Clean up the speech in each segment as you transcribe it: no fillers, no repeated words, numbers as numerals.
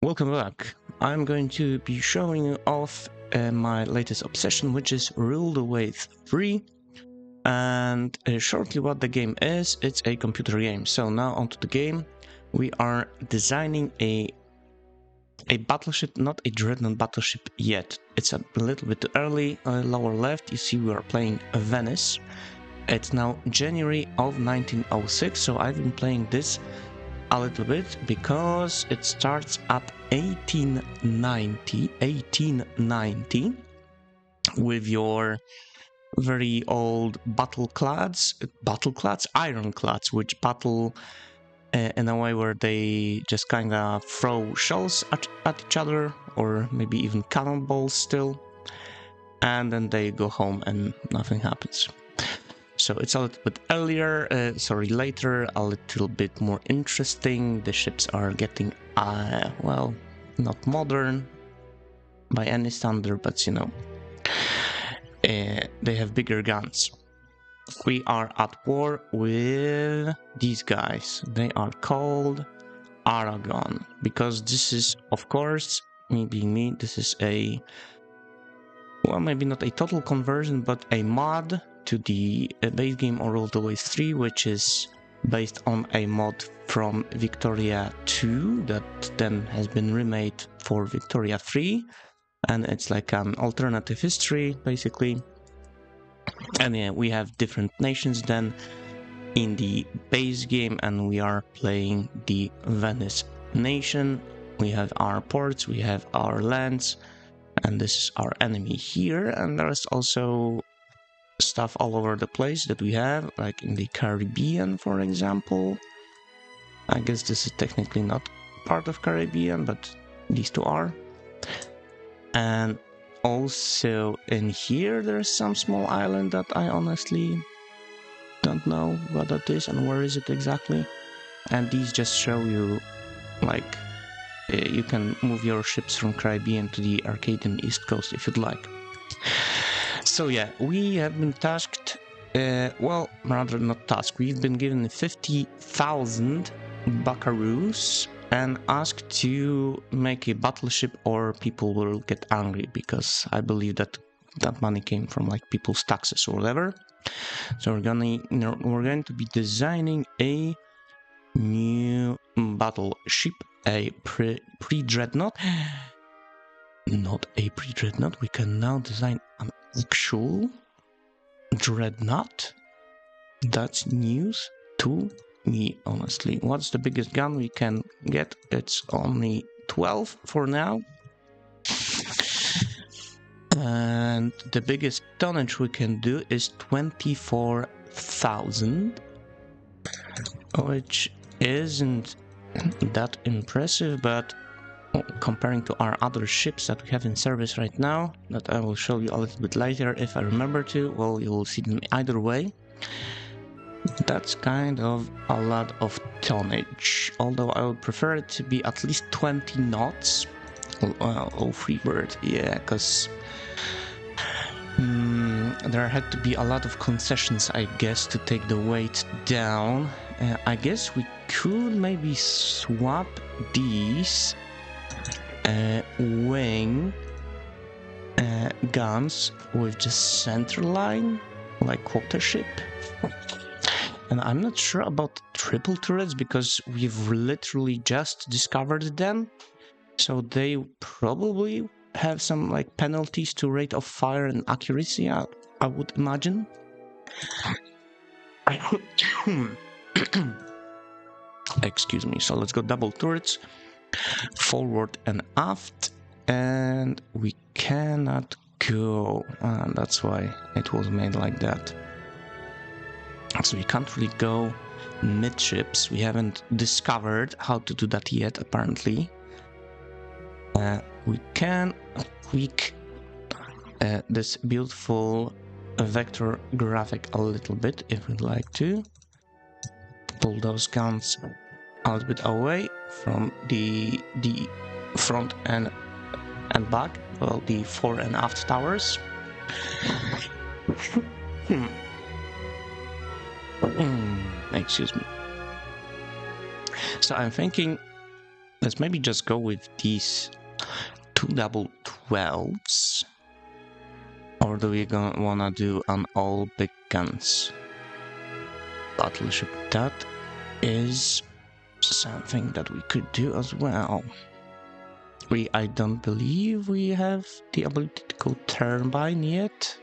Welcome back. I'm going to be showing you off my latest obsession, which is Rule the Wave 3. And shortly what the game is, it's a computer game. So now onto the game. We are designing a battleship, not a dreadnought battleship yet. It's a little bit too early. Lower left, you see we are playing Venice. It's now January of 1906, so I've been playing this a little bit because it starts at 1890 with your very old ironclads, which battle in a way where they just kind of throw shells at each other, or maybe even cannonballs still, and then they go home and nothing happens. So it's a little bit later, a little bit more interesting. The ships are getting, well, not modern by any standard, but you know, they have bigger guns. We are at war with these guys. They are called Aragon, because this is, of course, me being me, this is well, maybe not a total conversion, but a mod to the base game or Rule the Wave 3, which is based on a mod from Victoria 2 that then has been remade for Victoria 3, and it's like an alternative history, basically. And yeah, we have different nations then in the base game, and we are playing the Venice nation. We have our ports, we have our lands, and this is our enemy here, and there's also stuff all over the place that we have, like in the Caribbean, for example. I guess this is technically not part of Caribbean, but these two are. And also in here there's some small island that I honestly don't know what that is and where is it exactly. And these just show you, like, you can move your ships from Caribbean to the Arcadian East Coast if you'd like. So yeah, we have been tasked, well, rather not tasked, we've been given 50,000 buckaroos and asked to make a battleship or people will get angry, because I believe that that money came from like people's taxes or whatever. So we're going to be designing a new battleship, a pre-dreadnought. Not a pre-dreadnought, we can now design an actual dreadnought. That's news to me, honestly. What's the biggest gun we can get? It's only 12 for now. And the biggest tonnage we can do is 24,000, which isn't that impressive, but comparing to our other ships that we have in service right now, that I will show you a little bit later if I remember to, well, you will see them either way. That's kind of a lot of tonnage, although I would prefer it to be at least 20 knots. Oh, Freebird, yeah, because there had to be a lot of concessions, I guess, to take the weight down. I guess we could maybe swap these wing guns with just center line, like quarter ship. And I'm not sure about triple turrets because we've literally just discovered them, so they probably have some like penalties to rate of fire and accuracy, I would imagine. Excuse me. So let's go double turrets, forward and aft, and we cannot go. That's why it was made like that. So we can't really go midships. We haven't discovered how to do that yet, apparently. We can tweak this beautiful vector graphic a little bit if we'd like to. Pull those guns a little bit away from the front and back, well, the fore and aft towers. Excuse me. So I'm thinking Let's maybe just go with these 2 double 12s. Or do we wanna do an all big guns battleship? That is something that we could do as well. I don't believe we have the ability to go turbine yet.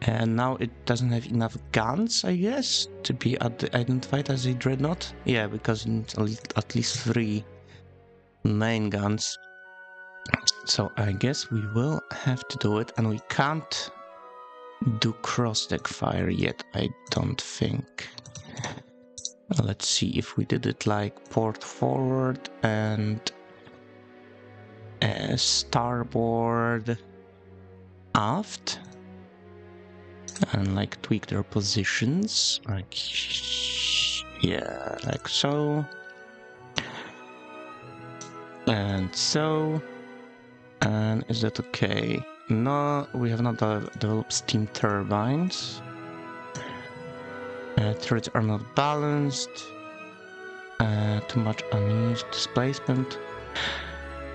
And now it doesn't have enough guns, I guess, to be identified as a dreadnought. Yeah, because it needs at least 3 main guns. So I guess we will have to do it, and we can't do cross-deck fire yet, I don't think. Let's see if we did it like port forward and starboard aft, and like tweak their positions, like yeah, like so, and so. And is that okay? No, we have not developed steam turbines. Turrets are not balanced. Too much unused displacement.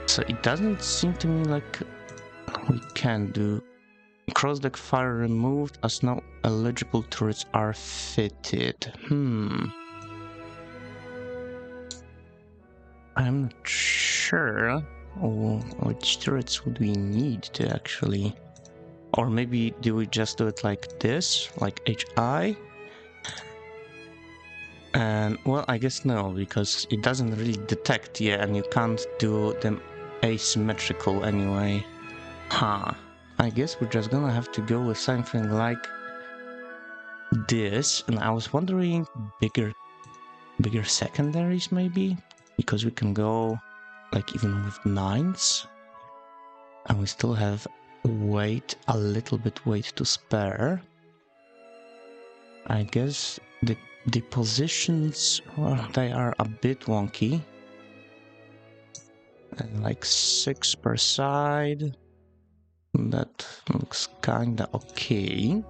So it doesn't seem to me like we can do cross-deck fire removed as no eligible turrets are fitted. I'm not sure. Which turrets would we need to actually... Or maybe do we just do it like this, like HI? And, well, I guess no, because it doesn't really detect yet, and you can't do them asymmetrical anyway. I guess we're just gonna have to go with something like this, and I was wondering bigger secondaries maybe? Because we can go like even with 9s, and we still have a little bit weight to spare. I guess the positions, well, they are a bit wonky. And like 6 per side. That looks kinda okay.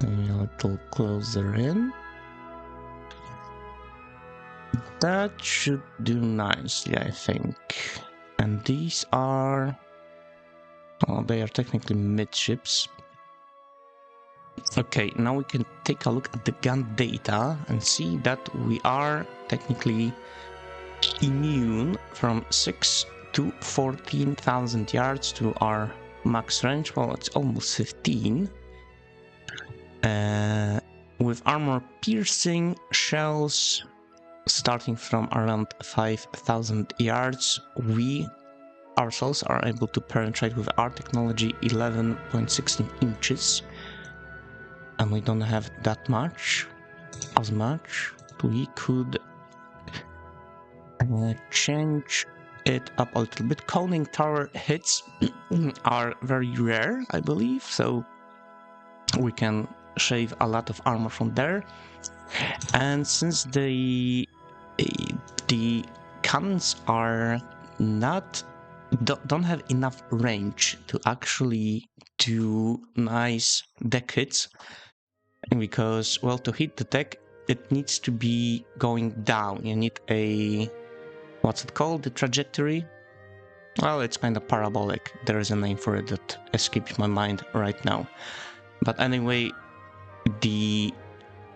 Maybe a little closer in. That should do nicely, I think. And these are... well, they are technically midships. Okay, now we can take a look at the gun data and see that we are technically immune from 6 to 14,000 yards to our max range. Well, it's almost 15. With armor piercing shells starting from around 5,000 yards, we ourselves are able to penetrate with our technology 11.16 inches. And we don't have that much, as much. We could change it up a little bit. Conning tower hits are very rare, I believe, so we can shave a lot of armor from there. And since the cannons are don't have enough range to actually do nice deck hits, because, well, to hit the deck, it needs to be going down. You need a... what's it called? The trajectory? Well, it's kind of parabolic. There is a name for it that escapes my mind right now. But anyway, the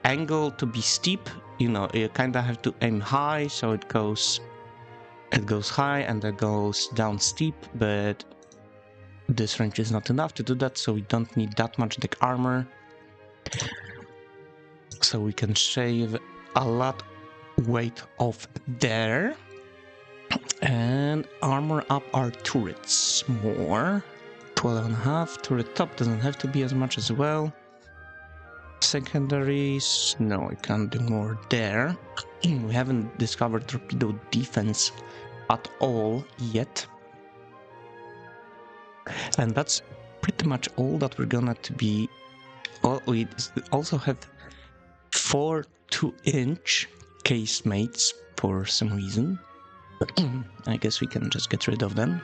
angle to be steep, you know, you kind of have to aim high, so it goes high and then goes down steep, but this range is not enough to do that, so we don't need that much deck armor. So we can shave a lot weight off there and armor up our turrets more. 12.5. Turret top doesn't have to be as much as well. Secondaries, no, I can't do more there. We haven't discovered torpedo defense at all yet. And that's pretty much all that we're gonna to be... well, we also have 4 2-inch casemates for some reason. I guess we can just get rid of them.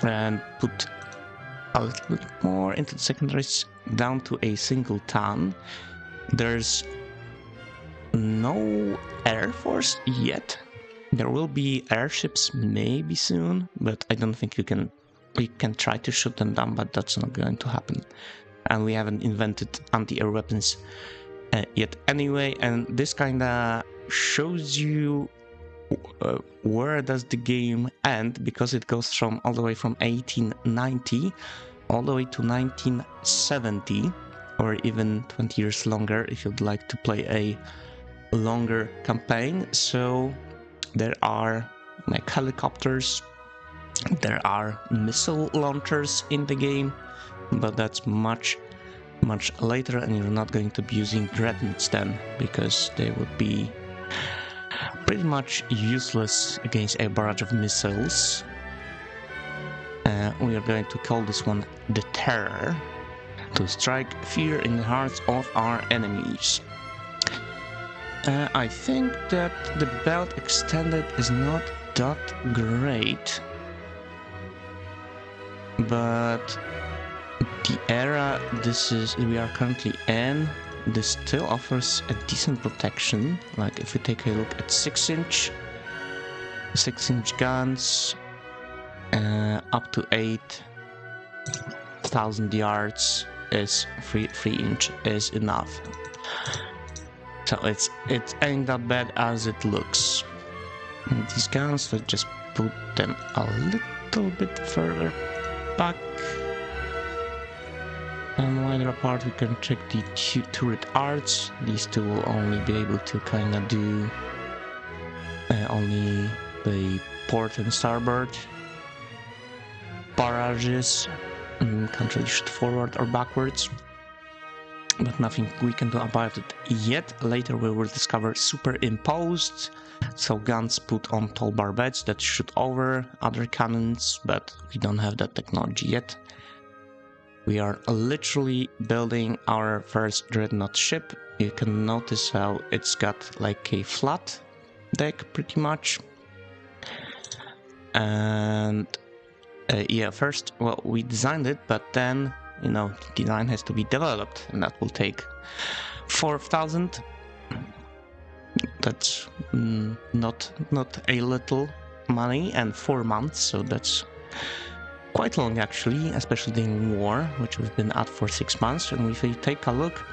And put a little bit more into the secondaries down to a single ton. There's no Air Force yet. There will be airships maybe soon, but I don't think you can. We can try to shoot them down, but that's not going to happen. And we haven't invented anti-air weapons yet anyway, and this kinda shows you where does the game end, because it goes from all the way from 1890 all the way to 1970, or even 20 years longer if you'd like to play a longer campaign. So there are like helicopters, there are missile launchers in the game, but that's much later, and you're not going to be using dreadnoughts then, because they would be pretty much useless against a barrage of missiles. We are going to call this one the Terror, to strike fear in the hearts of our enemies. I think that the belt extended is not that great, but the era we are currently in, this still offers a decent protection. Like if we take a look at 6-inch guns, up to 8,000 yards is 3-inch is enough. So it ain't that bad as it looks. And these guns, let's just put them a little bit further back and wider apart. We can check the turret arts. These two will only be able to kind of do only the port and starboard barrages, and can't really shoot forward or backwards, but nothing we can do about it yet. Later we will discover superimposed, so guns put on tall barbets that shoot over other cannons, but we don't have that technology yet. We are literally building our first dreadnought ship. You can notice how it's got like a flat deck pretty much. And yeah, first, well, we designed it, but then, you know, design has to be developed, and that will take 4,000. That's not a little money, and 4 months, so that's quite long actually, especially during war, which we've been at for 6 months. And if we take a look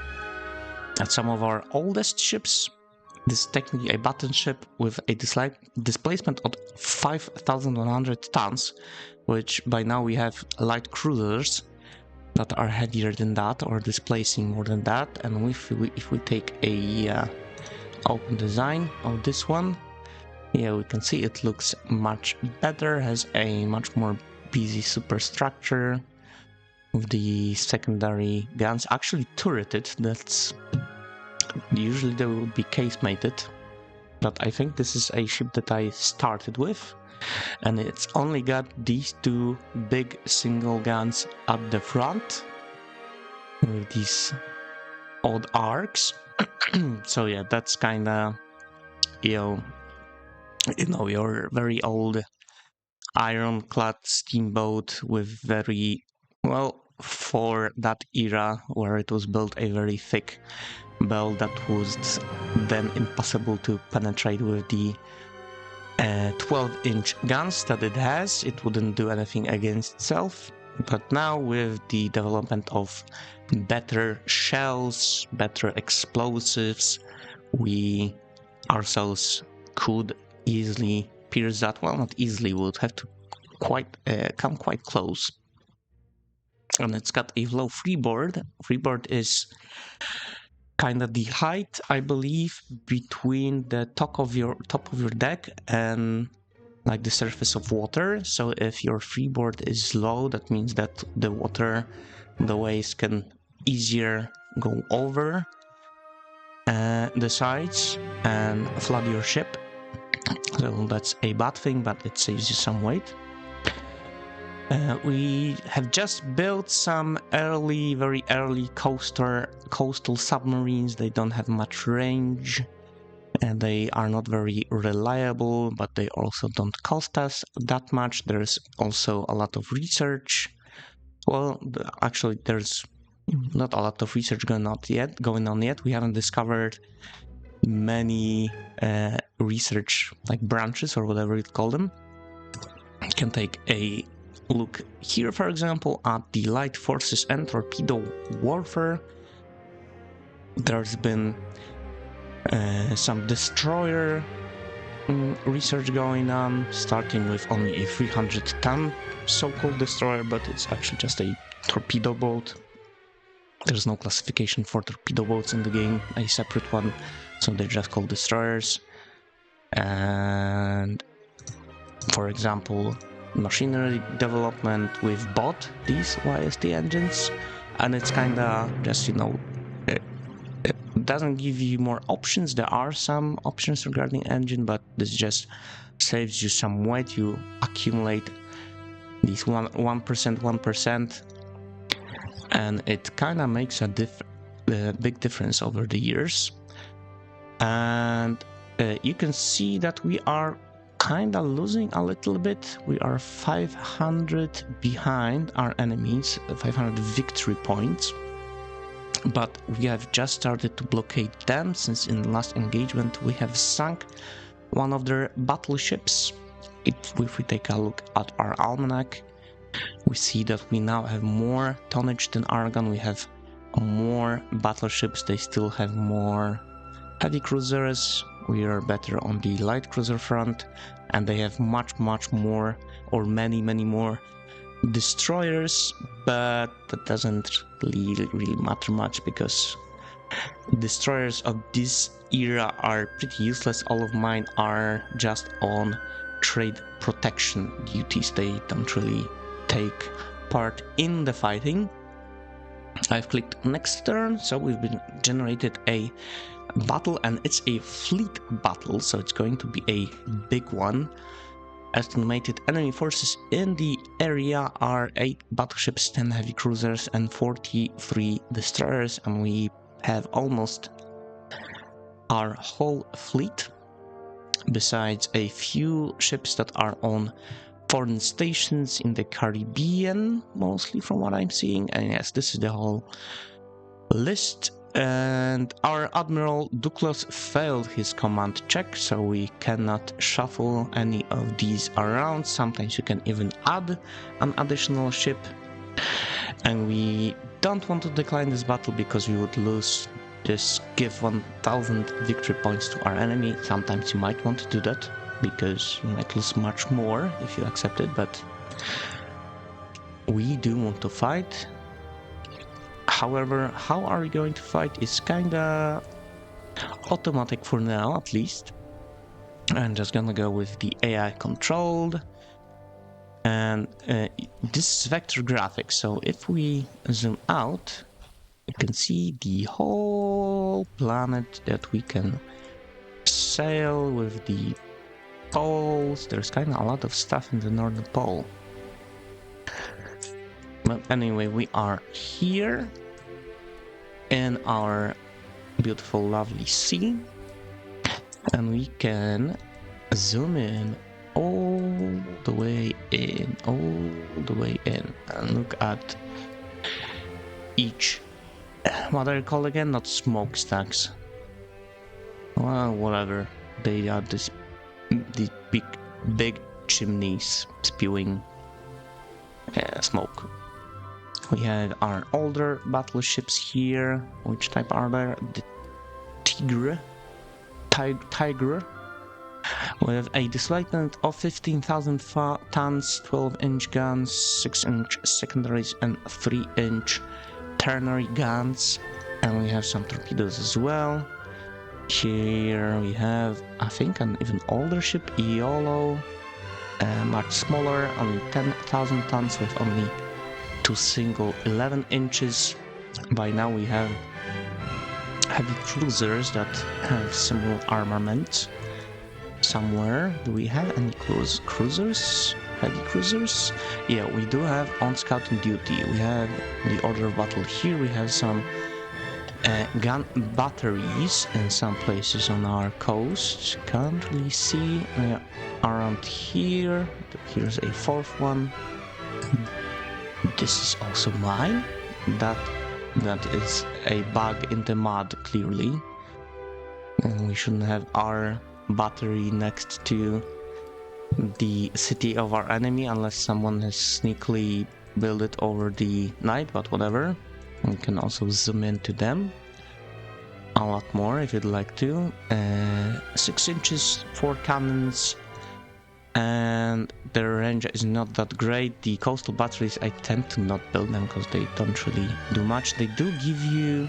at some of our oldest ships, this is technically a battleship with a displacement of 5,100 tons, which by now we have light cruisers that are heavier than that or displacing more than that. And if we take a open design of this one, yeah, we can see it looks much better, has a much more busy superstructure with the secondary guns actually turreted. That's usually they would be casemated, but I think this is a ship that I started with, and it's only got these two big single guns at the front with these odd arcs. So yeah, that's kind of you know your very old ironclad steamboat with very, well, for that era where it was built, a very thick bell that was then impossible to penetrate with the 12-inch guns that it has. It wouldn't do anything against itself. But now with the development of better shells, better explosives, we ourselves could easily pierce that. Well, not easily, we would have to come quite close. And it's got a low freeboard. Freeboard is kind of the height, I believe, between the top of your deck and like the surface of water. So if your freeboard is low, that means that the waves can easier go over the sides and flood your ship. So that's a bad thing, but it saves you some weight. We have just built some very early coastal submarines. They don't have much range, and they are not very reliable, but they also don't cost us that much. There's also a lot of research. Well, actually, there's not a lot of research going on yet. We haven't discovered many research like branches or whatever you call them. You can take a look here, for example, at the light forces and torpedo warfare. There's been some destroyer research going on, starting with only a 300-ton so-called destroyer, but it's actually just a torpedo boat. There's no classification for torpedo boats in the game, a separate one, so they're just called destroyers. And for example, machinery development, we've bought these YST engines, and it's kinda just, you know, it doesn't give you more options. There are some options regarding engine, but this just saves you some weight. You accumulate these 1%, and it kind of makes a big difference over the years. And you can see that we are kind of losing a little bit. We are 500 behind our enemies, 500 victory points. But we have just started to blockade them, since in the last engagement we have sunk one of their battleships. If we take a look at our almanac, we see that we now have more tonnage than Aragon. We have more battleships. They still have more heavy cruisers. We are better on the light cruiser front, and they have much more, or many more destroyers, but that doesn't really matter much, because destroyers of this era are pretty useless. All of mine are just on trade protection duties. They don't really take part in the fighting. I've clicked next turn, so we've been generated a battle, and it's a fleet battle, so it's going to be a big one. Estimated enemy forces in the area are 8 battleships, 10 heavy cruisers, and 43 destroyers, and we have almost our whole fleet, besides a few ships that are on foreign stations in the Caribbean, mostly from what I'm seeing. And yes, this is the whole list. And our Admiral Douglas failed his command check, so we cannot shuffle any of these around. Sometimes you can even add an additional ship, and we don't want to decline this battle because we would lose. Just give 1000 victory points to our enemy. Sometimes you might want to do that because you might lose much more if you accept it, but we do want to fight. However, how are we going to fight is kinda automatic for now, at least. I'm just gonna go with the AI controlled, and this is vector graphics, so if we zoom out, you can see the whole planet that we can sail with the poles. There's kind of a lot of stuff in the northern pole. But anyway, we are here in our beautiful, lovely sea, and we can zoom in all the way in, and look at each, what are they called again? Not smokestacks. Well, whatever. They are these big chimneys spewing smoke. We have our older battleships here. Which type are there? The Tiger. We have a displacement of 15,000 tons, 12-inch guns, 6-inch secondaries, and 3-inch ternary guns. And we have some torpedoes as well. Here we have, I think, an even older ship, Iolo, much smaller, only 10,000 tons with only 2 single 11 inches. By now we have heavy cruisers that have similar armament somewhere. Do we have any cruisers? Heavy cruisers? Yeah, we do have on scouting duty. We have the order of battle here. We have some gun batteries in some places on our coast. Can't really see around here. Here's a 4th one. This is also mine. That is a bug in the mud, clearly. And we shouldn't have our battery next to the city of our enemy unless someone has sneakily built it over the night, but whatever. We can also zoom into them a lot more if you'd like to. 6 inches, 4 cannons, and their range is not that great. The coastal batteries, I tend to not build them because they don't really do much. They do give you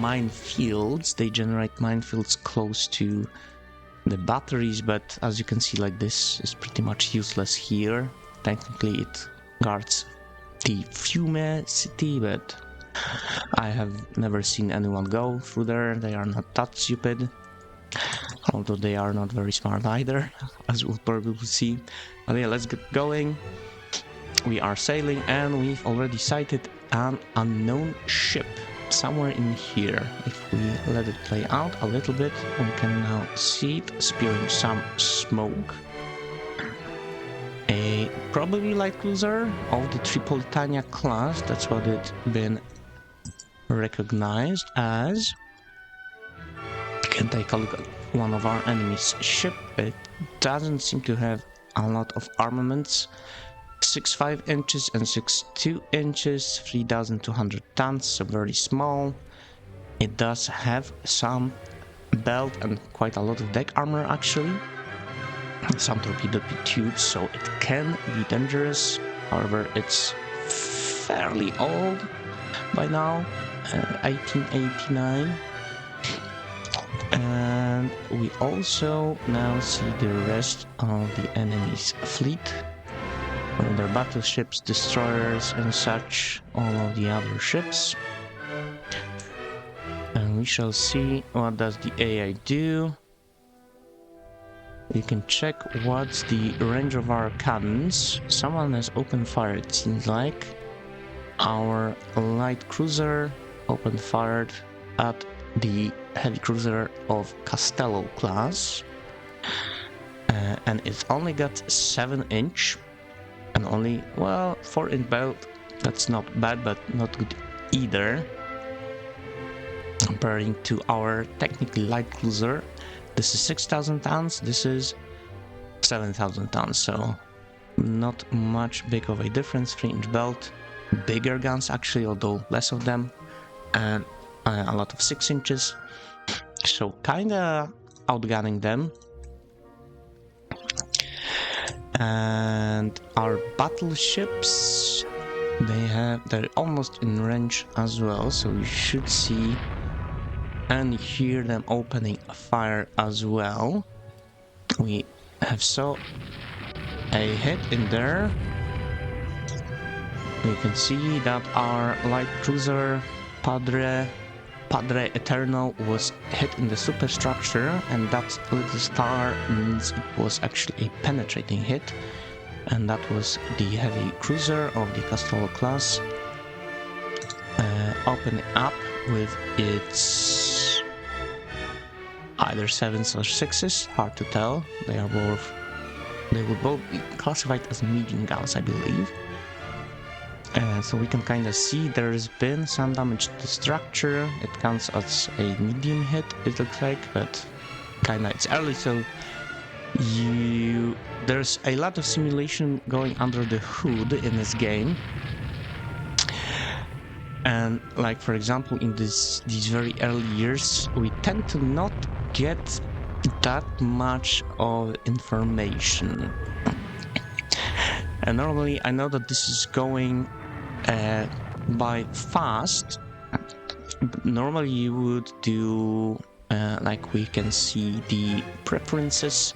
minefields. They generate minefields close to the batteries, but as you can see, like, this is pretty much useless here. Technically it guards the Fiume city, but I have never seen anyone go through there. They are not that stupid, although they are not very smart either, as we'll probably see. But yeah, let's get going. We are sailing and we've already sighted an unknown ship somewhere in here. If we let it play out a little bit, we can now see it spewing some smoke. A probably light cruiser of the Tripolitania class, that's what it's been recognized as. You can take a look at one of our enemy's ship. It doesn't seem to have a lot of armaments. 6.5 inches and 6.2 inches, 3,200 tons, so very small. It does have some belt and quite a lot of deck armor actually. Some torpedo tubes, so it can be dangerous. However, it's fairly old by now, 1889. And we also now see the rest of the enemy's fleet. Their battleships, destroyers and such, all of the other ships. And we shall see what does the AI do. You can check what's the range of our cannons. Someone has opened fire, it seems like. Our light cruiser opened fire at the heavy cruiser of Castello class. And it's only got 7 inch. And only, well, 4-inch belt. That's not bad, but not good either. Comparing to our technically light cruiser, this is 6,000 tons, this is 7,000 tons, so not much big of a difference. 3-inch belt, bigger guns actually, although less of them, and a lot of 6 inches, so kinda outgunning them. And our battleships, they're almost in range as well, so you should see and hear them opening fire as well. We have saw a hit in there. You can see that our light cruiser Padre Eternal was hit in the superstructure, and that little star means it was actually a penetrating hit, and that was the heavy cruiser of the Castello class, opening up with its either 7s or 6s, hard to tell. They will both be classified as medium guns, I believe. So we can kind of see there's been some damage to the structure. It counts as a medium hit, it looks like, but kinda it's early, so there's a lot of simulation going under the hood in this game. And like, for example, in these very early years, we tend to not get that much of information. And normally, I know that this is going by fast. Normally you would do like, we can see the preferences,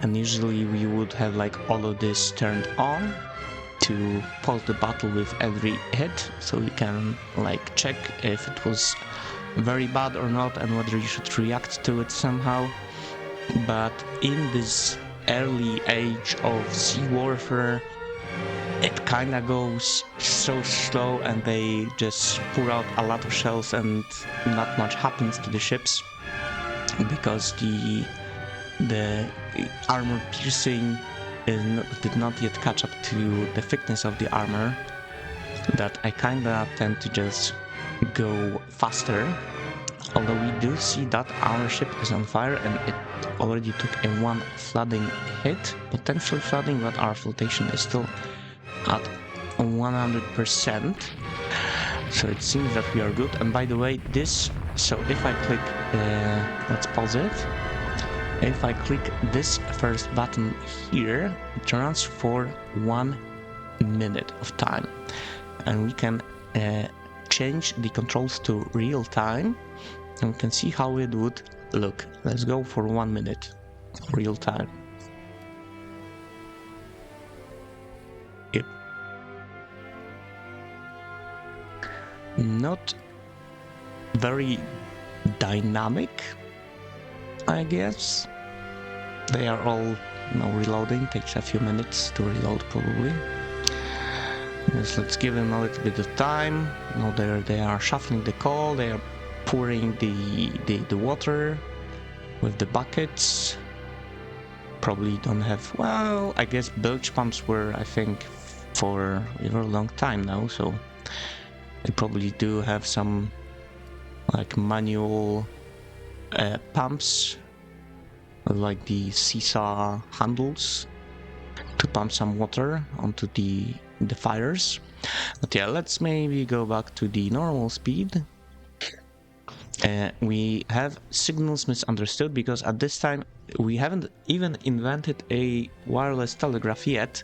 and usually we would have like all of this turned on to pause the battle with every hit, so you can like check if it was very bad or not and whether you should react to it somehow. But in this early age of sea warfare, it kinda goes so slow, and they just pour out a lot of shells and not much happens to the ships, because the armor piercing did not yet catch up to the thickness of the armor, that I kinda tend to just go faster Although we do see that our ship is on fire and it already took a one flooding hit, potential flooding, but our flotation is still at 100%. So it seems that we are good. And by the way, this, so if I click, let's pause it. If I click this first button here, it runs for 1 minute of time. And we can change the controls to real time. And we can see how it would look. Let's go for 1 minute, real time. Yep. Not very dynamic, I guess. They are all, reloading. Takes a few minutes to reload probably. Yes, let's give them a little bit of time. They are shuffling the coal. They are pouring the water with the buckets. Probably don't have, well, I guess bilge pumps were, I think, for a very long time now, so they probably do have some like manual pumps, like the seesaw handles to pump some water onto the fires. But yeah, let's maybe go back to the normal speed. We have signals misunderstood because at this time we haven't even invented a wireless telegraph yet,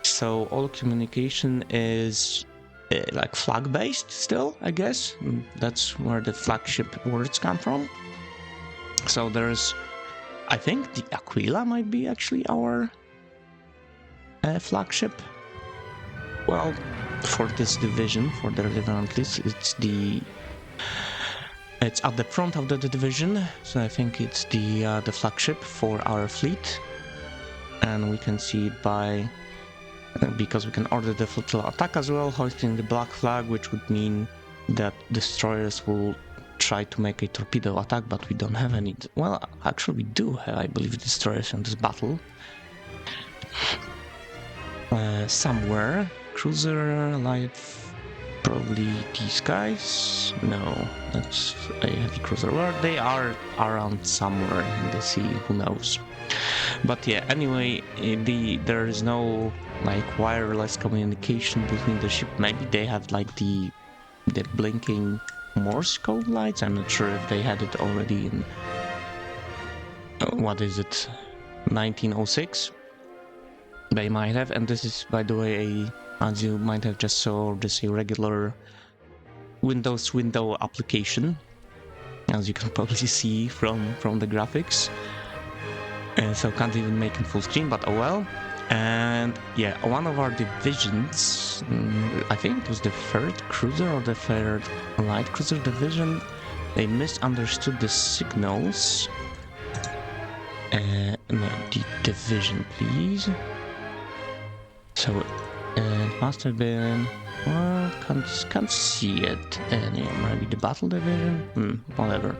so all communication is like flag based still, I guess. That's where the flagship words come from. So there's, I think the Aquila might be actually our flagship. Well, for this division, for the relevant list, it's at the front of the division, so I think it's the flagship for our fleet, and we can see it by because we can order the flotilla attack as well, hoisting the black flag, which would mean that destroyers will try to make a torpedo attack, but we don't have any. Well, actually, we do have, I believe, destroyers in this battle. Somewhere, cruiser light. Probably these guys. No, that's a heavy cruiser. Well, they are around somewhere in the sea. Who knows? But yeah. Anyway, there is no like wireless communication between the ship. Maybe they have like the blinking Morse code lights. I'm not sure if they had it already in what is it, 1906. They might have, and this is, by the way, as you might have just saw, just a regular Windows window application, as you can probably see from the graphics. So can't even make it full screen, but oh well. And yeah, one of our divisions, I think it was the 3rd cruiser or the 3rd light cruiser division, they misunderstood the signals. No, the division, please. So it must have been, well, can't see it. Maybe the battle division? Whatever.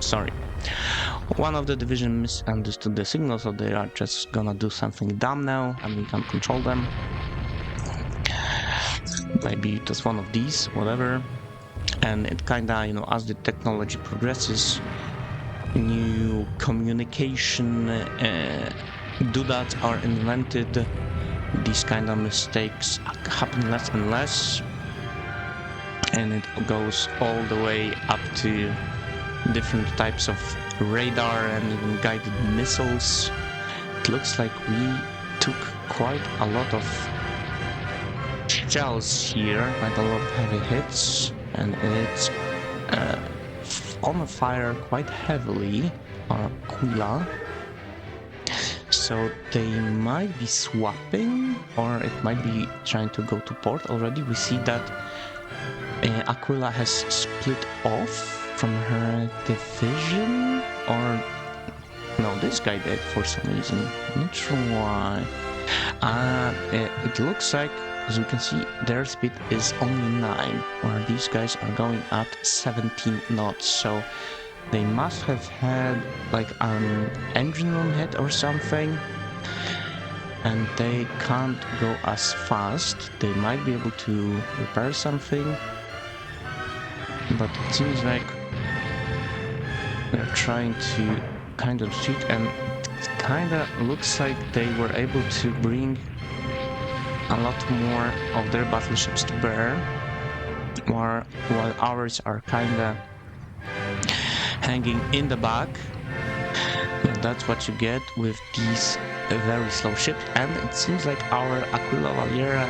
Sorry. One of the division misunderstood the signal, so they are just gonna do something dumb now, and we can't control them. Maybe just one of these, whatever. And it kinda, as the technology progresses, new communication doodads are invented. These kind of mistakes happen less and less, and it goes all the way up to different types of radar and even guided missiles. It looks like we took quite a lot of shells here, quite a lot of heavy hits, and it's on fire quite heavily, our Aquila. So they might be swapping, or it might be trying to go to port already. We see that Aquila has split off from her division, or no, this guy did for some reason. Not sure why. It looks like, as you can see, their speed is only 9, while these guys are going at 17 knots. So they must have had like an engine room hit or something, and they can't go as fast. They might be able to repair something. but it seems like they're trying to kind of cheat, and it kind of looks like they were able to bring a lot more of their battleships to bear, while ours are kind of hanging in the back. And that's what you get with these very slow ships, and it seems like our Aquila Valera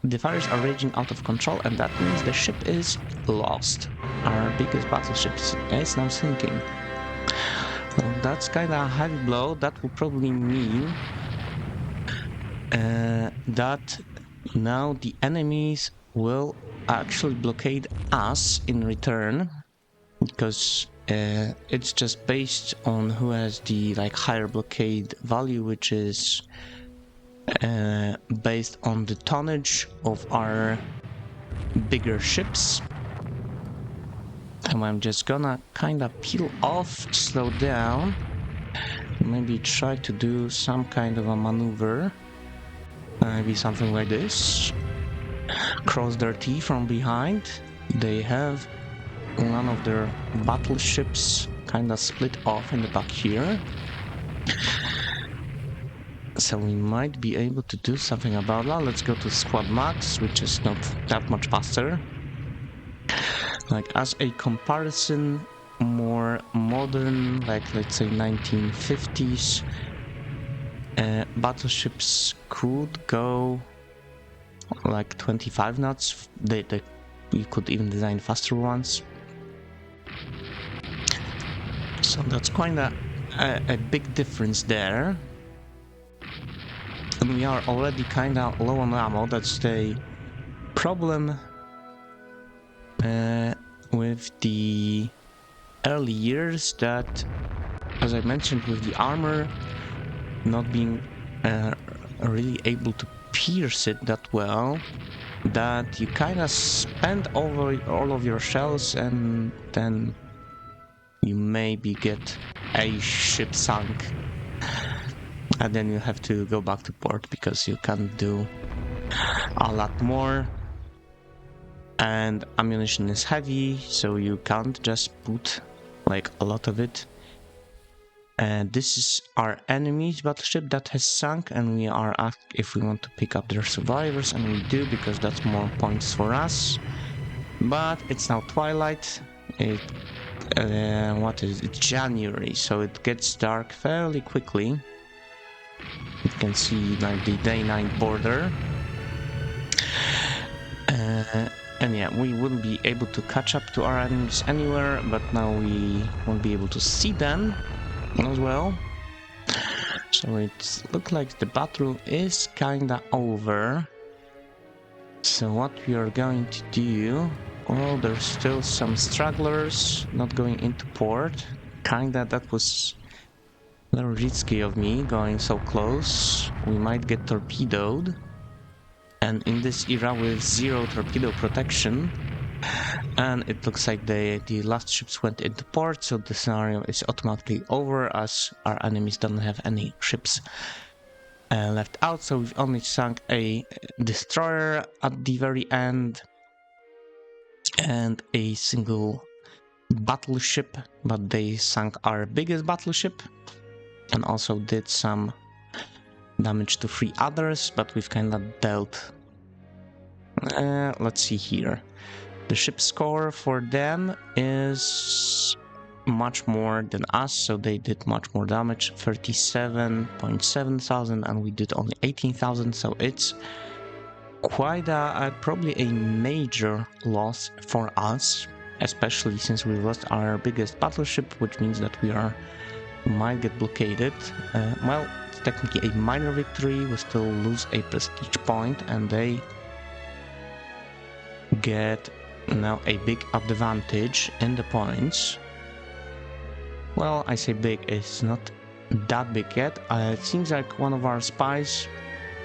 the fires are raging out of control, and that means the ship is lost. Our biggest battleship is now sinking. Well, that's kind of a heavy blow. That will probably mean that now the enemies will actually blockade us in return, because it's just based on who has the higher blockade value, which is based on the tonnage of our bigger ships. And I'm just gonna kind of peel off, slow down, maybe try to do some kind of a maneuver, maybe something like this, cross their T from behind. They have one of their battleships kind of split off in the back here, so we might be able to do something about that. Let's go to squad max, which is not that much faster. As a comparison, more modern, let's say 1950s battleships could go 25 knots. You could even design faster ones. So that's kind of a big difference there. And we are already kind of low on ammo. That's the problem with the early years, that, as I mentioned, with the armor not being really able to pierce it that well, that you kind of spend over all of your shells, and then you maybe get a ship sunk, and then you have to go back to port because you can't do a lot more. And ammunition is heavy, so you can't just put a lot of it. And this is our enemy's battleship that has sunk, and we are asked if we want to pick up their survivors, and we do, because that's more points for us. But it's now twilight. It's January, so it gets dark fairly quickly. You can see the day-night border. And yeah, we wouldn't be able to catch up to our enemies anywhere, but now we won't be able to see them as well. So it looks like the battle is kinda over. So what we are going to do... Well, there's still some stragglers not going into port. That was a little risky of me, going so close. We might get torpedoed. And in this era with zero torpedo protection, and it looks like the last ships went into port, so the scenario is automatically over, as our enemies don't have any ships left out. So we've only sunk a destroyer at the very end and a single battleship, but they sunk our biggest battleship and also did some damage to 3 others, but we've kind of dealt. Let's see here. The ship score for them is much more than us, so they did much more damage, 37.7 thousand, and we did only 18,000, so it's quite probably a major loss for us, especially since we lost our biggest battleship, which means that we might get blockaded. Well, it's technically a minor victory. We still lose a prestige point, and they get now a big advantage in the points. Well, I say big, it's not that big yet. It seems like one of our spies,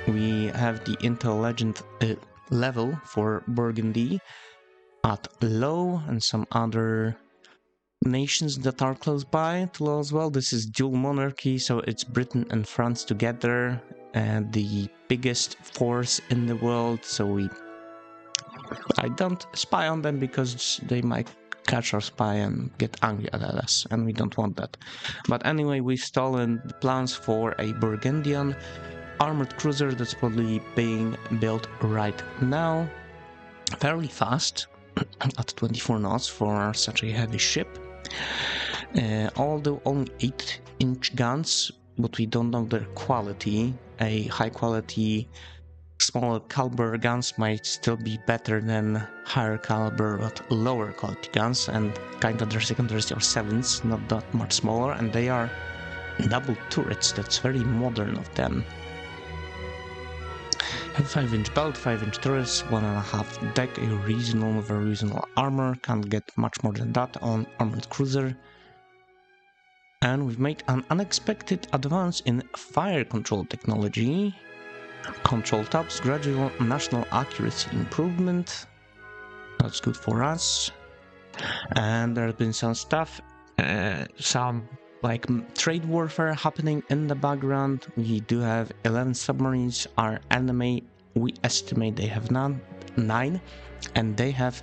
we have the Intel Legend level for Burgundy at low, and some other nations that are close by to low as well. This is dual monarchy, so it's Britain and France together, and the biggest force in the world, so we I don't spy on them because they might catch our spy and get angry at us, and we don't want that. But anyway, we've stolen the plans for a Burgundian armored cruiser that's probably being built right now, fairly fast, at 24 knots for such a heavy ship. Although only 8-inch guns, but we don't know their quality. A high quality smaller caliber guns might still be better than higher caliber but lower quality guns, and kinda their secondaries are 7s, not that much smaller, and they are double turrets. That's very modern of them. Have 5-inch belt, 5-inch turrets, 1.5 deck, a reasonable, very reasonable armor. Can't get much more than that on armored cruiser. And we've made an unexpected advance in fire control technology. Control tops, gradual national accuracy improvement. That's good for us. And there's been some stuff, some like trade warfare happening in the background. We do have 11 submarines. Our enemy, we estimate they have 9, and they have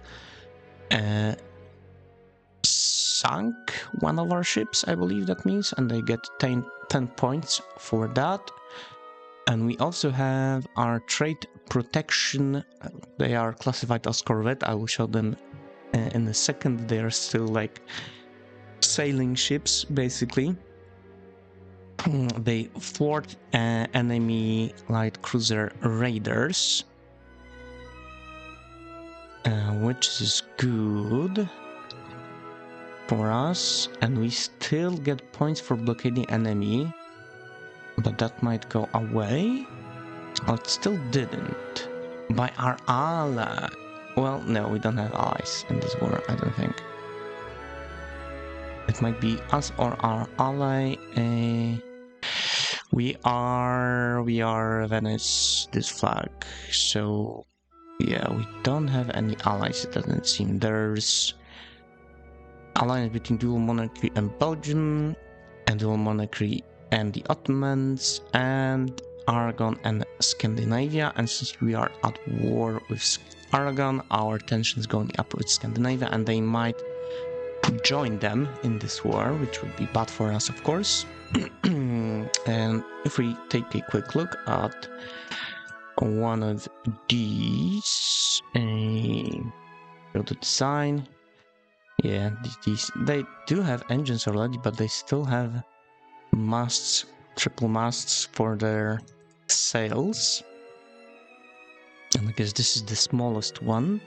sunk one of our ships, I believe that means, and they get 10 points for that. And we also have our trade protection. They are classified as corvette. I will show them in a second. They are still like sailing ships, basically. They thwart enemy light cruiser raiders, which is good for us. And we still get points for blockading enemy. But that might go away. Oh, it still didn't. By our ally. Well, no, we don't have allies in this war, I don't think. It might be us or our ally. We are Venice, this flag. So, yeah, we don't have any allies, it doesn't seem. There's alliance between dual monarchy and Belgium, and dual monarchy and the Ottomans, and Aragon and Scandinavia. And since we are at war with Aragon, our tension is going up with Scandinavia, and they might join them in this war, which would be bad for us, of course. And if we take a quick look at one of these, go to design. Yeah, these they do have engines already, but they still have masts, triple masts for their sails. And I guess this is the smallest one.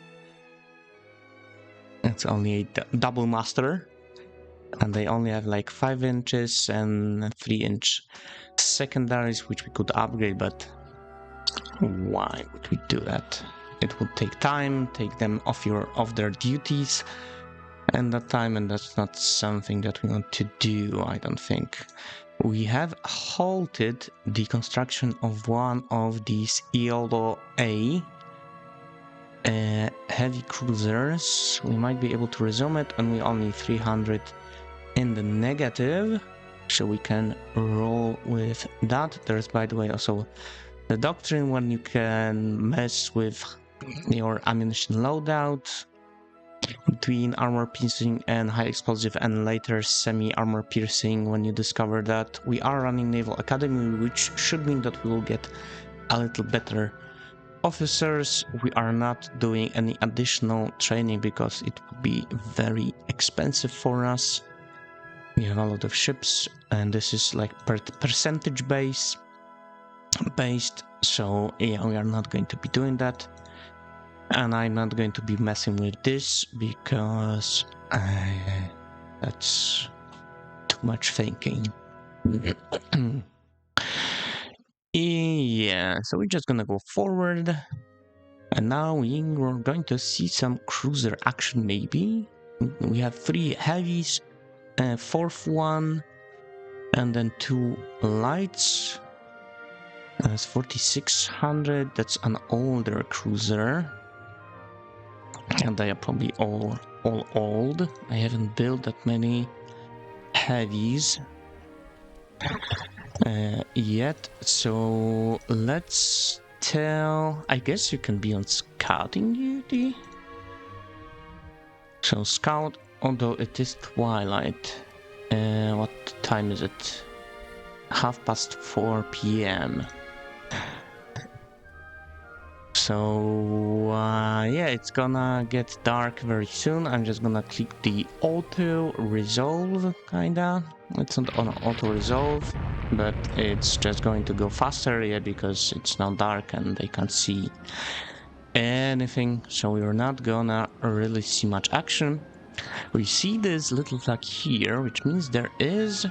It's only a double master, and they only have like 5 inches and 3-inch secondaries, which we could upgrade, but why would we do that? It would take time, take them off their duties and that time, and that's not something that we want to do, I don't think. We have halted the construction of one of these EOLO A heavy cruisers. We might be able to resume it, and we only 300 in the negative, so we can roll with that. There's, by the way, also the doctrine when you can mess with your ammunition loadout between armor piercing and high explosive, and later semi-armor piercing. When you discover that, we are running Naval Academy, which should mean that we will get a little better officers. We are not doing any additional training because it would be very expensive for us. We have a lot of ships, and this is like percentage based, so yeah, we are not going to be doing that. And I'm not going to be messing with this because that's too much thinking. Yeah, so we're just gonna go forward. And now we're going to see some cruiser action, maybe. We have 3 heavies, 4th one, and then 2 lights. That's 4600, that's an older cruiser. And they are probably all old. I haven't built that many heavies yet, so let's tell... I guess you can be on scouting duty? So scout, although it is twilight. What time is it? 4:30 p.m. So yeah, it's gonna get dark very soon. I'm just gonna click the auto resolve, kinda. It's not on auto resolve, but it's just going to go faster, yeah, because it's now dark and they can't see anything. So we're not gonna really see much action. We see this little flag here, which means there is...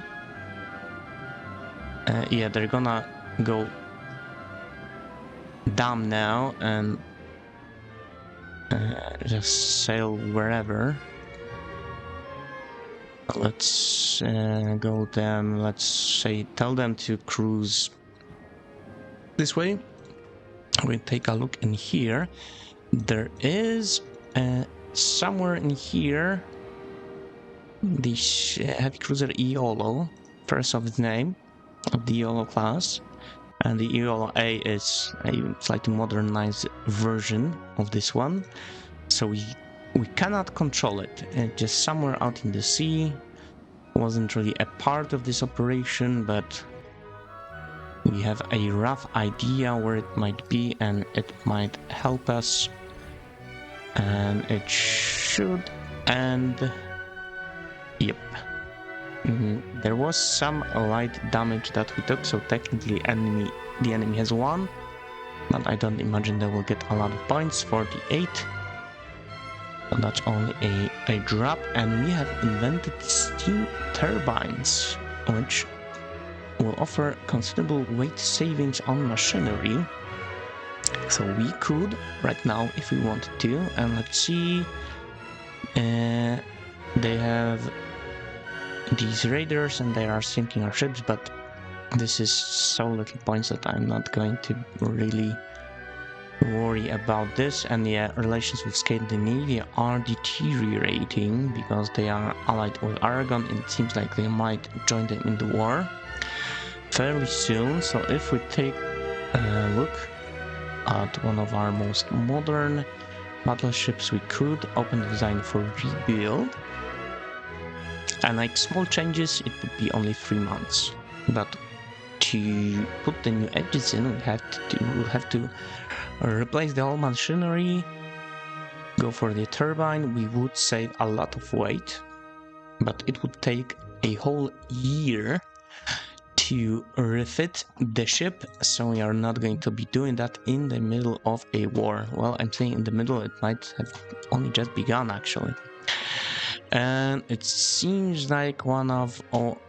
yeah, they're gonna go down now and just sail wherever. Let's go them, let's say, tell them to cruise this way. We take a look in here. There is somewhere in here the heavy cruiser Iolo, first of its name, of the Iolo class. And the Iolo A is a slightly modernized version of this one. So we cannot control it. Just somewhere out in the sea. Wasn't really a part of this operation, but we have a rough idea where it might be, and it might help us. And it should end... Yep. There was some light damage that we took, so technically the enemy has won, but I don't imagine they will get a lot of points. 48. So that's only a drop, and we have invented steam turbines, which will offer considerable weight savings on machinery. So we could right now, if we wanted to, and let's see, they have these raiders and they are sinking our ships, but this is so little points that I'm not going to really worry about this. And yeah, relations with Scandinavia are deteriorating because they are allied with Aragon, and it seems like they might join them in the war fairly soon. So if we take a look at one of our most modern battleships, we could open the design for rebuild. And like small changes, it would be only 3 months. But to put the new edges in, we'll have to replace the whole machinery, go for the turbine. We would save a lot of weight, but it would take a whole year to refit the ship, so we are not going to be doing that in the middle of a war. Well, I'm saying in the middle, it might have only just begun actually. And it seems like one of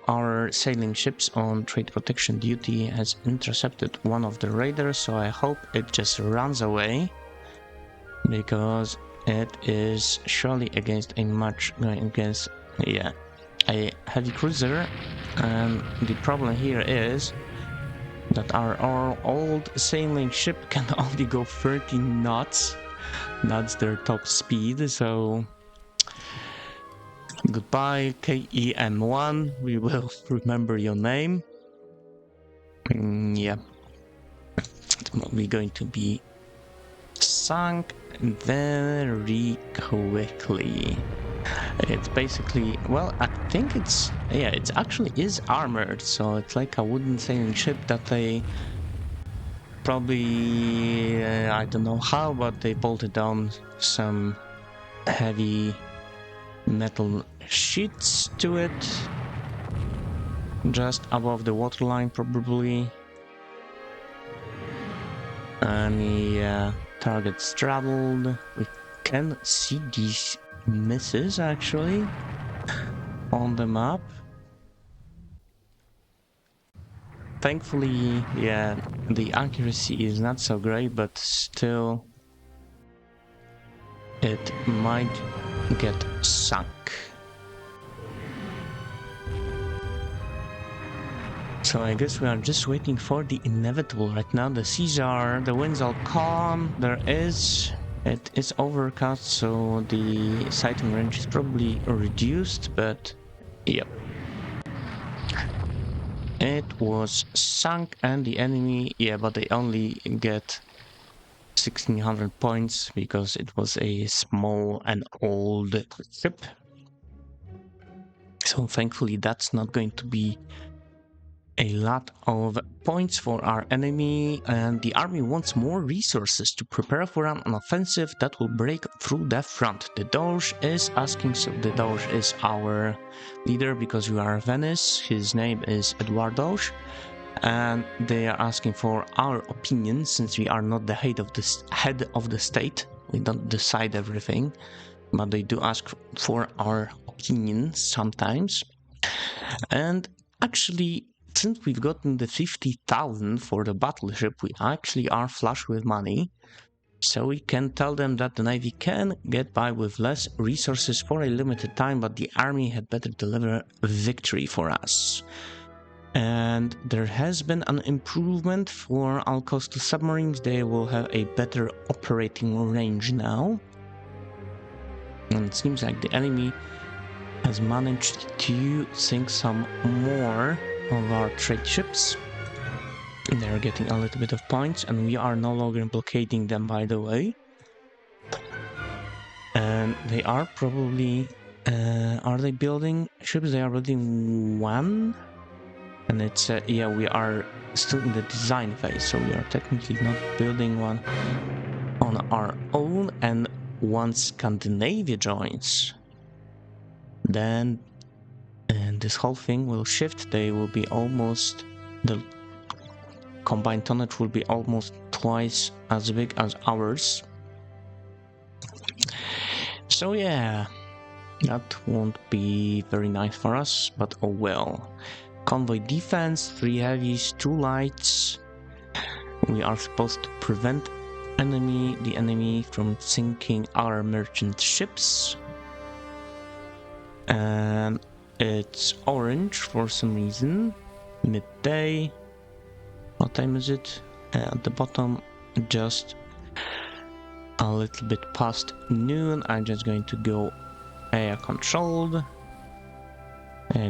our sailing ships on trade protection duty has intercepted one of the raiders, so I hope it just runs away, because it is surely against a match going against, yeah, a heavy cruiser. And the problem here is that our old sailing ship can only go 30 knots. That's their top speed, so goodbye, KEM1, we will remember your name. Yeah, it's probably going to be sunk very quickly. It's basically, well, I think it's, yeah, it actually is armored, so it's like a wooden sailing ship that they probably, I don't know how, but they bolted on some heavy metal sheets to it, just above the waterline probably. And yeah, target straddled. We can see these misses actually on the map. Thankfully, yeah, the accuracy is not so great, but still it might get sunk. So I guess we are just waiting for the inevitable right now. The winds are calm, it is overcast, so the sighting range is probably reduced, but yep. It was sunk, and the enemy, yeah, but they only get 1600 points because it was a small and old ship. So thankfully that's not going to be a lot of points for our enemy, and the army wants more resources to prepare for an offensive that will break through the front. The Doge is asking, so the Doge is our leader because we are Venice. His name is Eduardoge, and they are asking for our opinion since we are not the head of the state. We don't decide everything, but they do ask for our opinions sometimes. And actually, since we've gotten the 50,000 for the battleship, we actually are flush with money. So we can tell them that the Navy can get by with less resources for a limited time, but the army had better deliver victory for us. And there has been an improvement for our coastal submarines. They will have a better operating range now. And it seems like the enemy has managed to sink some more of our trade ships. They're getting a little bit of points, and we are no longer blockading them, by the way. And they are probably... are they building ships? They are building one? And it's... yeah, we are still in the design phase, so we are technically not building one on our own. And once Scandinavia joins, then this whole thing will shift. They will be almost... the combined tonnage will be almost twice as big as ours. So yeah, that won't be very nice for us, but oh well. Convoy defense, 3 heavies, 2 lights. We are supposed to prevent the enemy from sinking our merchant ships. And it's orange for some reason. Midday. What time is it? At the bottom, just a little bit past noon. I'm just going to go area controlled.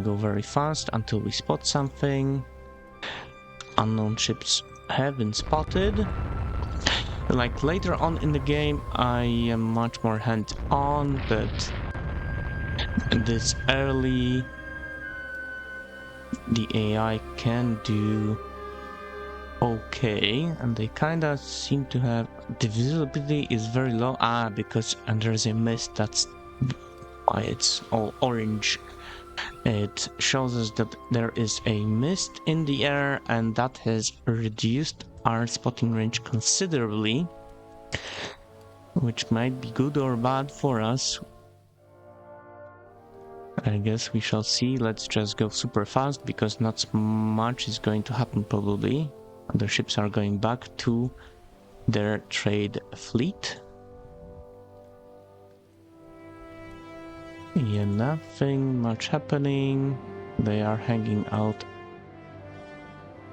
Go very fast until we spot something. Unknown ships have been spotted. Like later on in the game, I am much more hands-on, but this early, the AI can do okay, and they kinda seem to have... the visibility is very low. Because there's a mist, that's why it's all orange. It shows us that there is a mist in the air, and that has reduced our spotting range considerably, which might be good or bad for us. I guess we shall see. Let's just go super fast because not much is going to happen probably. The ships are going back to their trade fleet. Yeah, nothing much happening. They are hanging out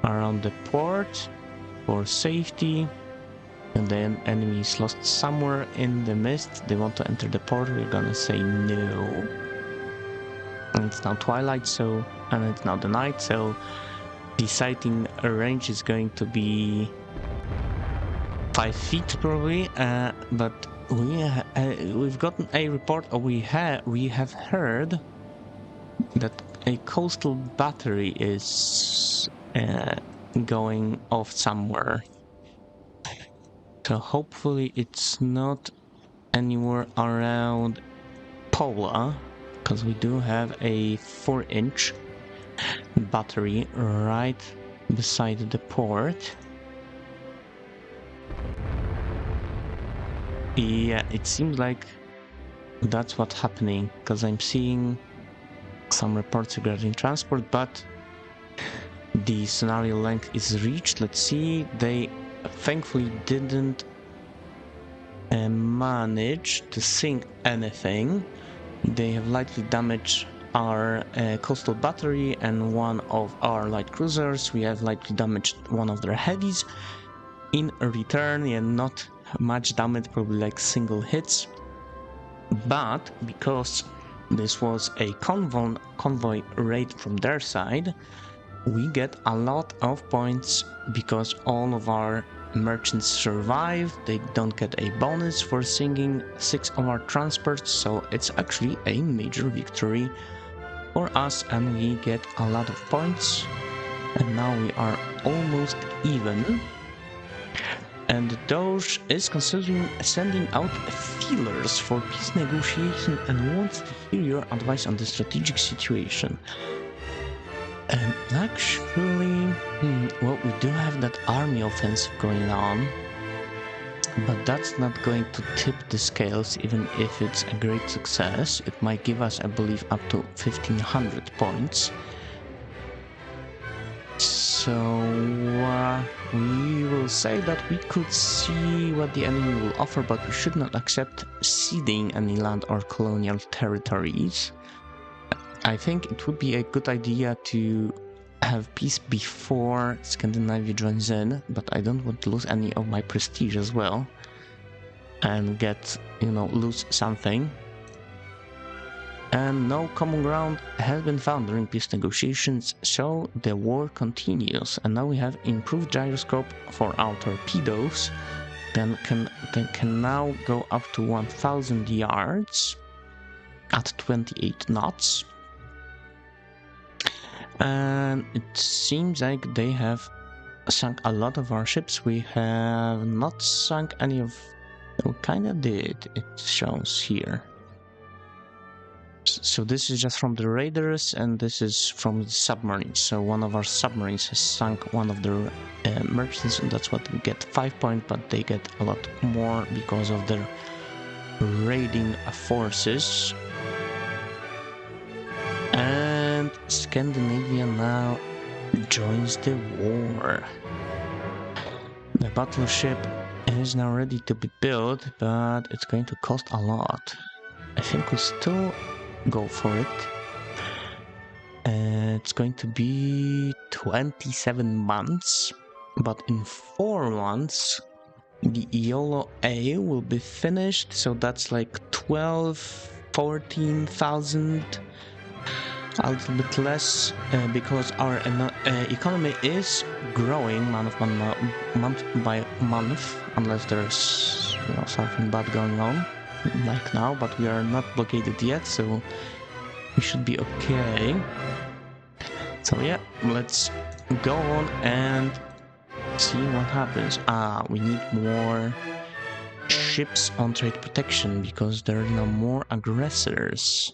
around the port for safety. And then enemy is lost somewhere in the mist. They want to enter the port. We're gonna say no. And it's now twilight, so... and it's now the night, so... the sighting range is going to be 5 feet probably, but we've gotten a report, or we have heard that a coastal battery is going off somewhere. So hopefully it's not anywhere around Pola, because we do have a 4-inch battery right beside the port. Yeah, it seems like that's what's happening, because I'm seeing some reports regarding transport, but the scenario length is reached. Let's see, they thankfully didn't manage to sink anything. They have lightly damaged our coastal battery and one of our light cruisers. We have lightly damaged one of their heavies. In return, yeah, not much damage, probably like single hits. But because this was a convoy raid from their side, we get a lot of points because all of our merchants survive. They don't get a bonus for sinking 6 of our transports, so it's actually a major victory for us, and we get a lot of points. And now we are almost even. And Doge is considering sending out feelers for peace negotiation and wants to hear your advice on the strategic situation. And actually, well, we do have that army offensive going on, but that's not going to tip the scales. Even if it's a great success, it might give us, I believe, up to 1500 points. So we will say that we could see what the enemy will offer, but we should not accept ceding any land or colonial territories. I think it would be a good idea to have peace before Scandinavia joins in, but I don't want to lose any of my prestige as well and get, lose something. And no common ground has been found during peace negotiations, so the war continues. And now we have improved gyroscope for our torpedoes, then can now go up to 1000 yards at 28 knots. And it seems like they have sunk a lot of our ships. We have not sunk any of... We kinda did, it shows here. So this is just from the raiders, and this is from the submarines. So one of our submarines has sunk one of their merchants, and that's what we get 5 points, but they get a lot more because of their raiding forces. And Scandinavia now joins the war. The battleship is now ready to be built, but it's going to cost a lot. I think we'll still go for it. It's going to be 27 months, but in 4 months the Iolo A will be finished, so that's like 14,000, a little bit less, because our economy is growing month by month, unless there's something bad going on like now, but we are not blockaded yet, so we should be okay. So yeah, let's go on and see what happens. We need more ships on trade protection because there are now more aggressors.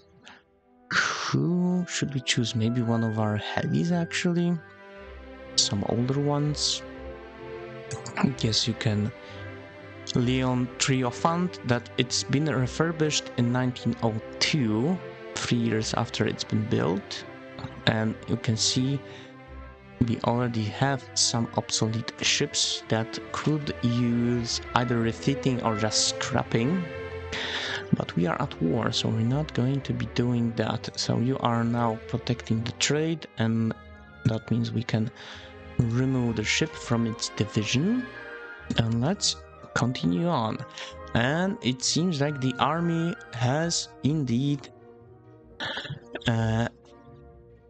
Who should we choose? Maybe one of our heavies, actually. Some older ones. I guess you can... Leon Triomphant, that it's been refurbished in 1902, 3 years after it's been built. And you can see we already have some obsolete ships that could use either refitting or just scrapping. But we are at war, so we're not going to be doing that. So you are now protecting the trade, and that means we can remove the ship from its division. And let's continue on. And it seems like the army has indeed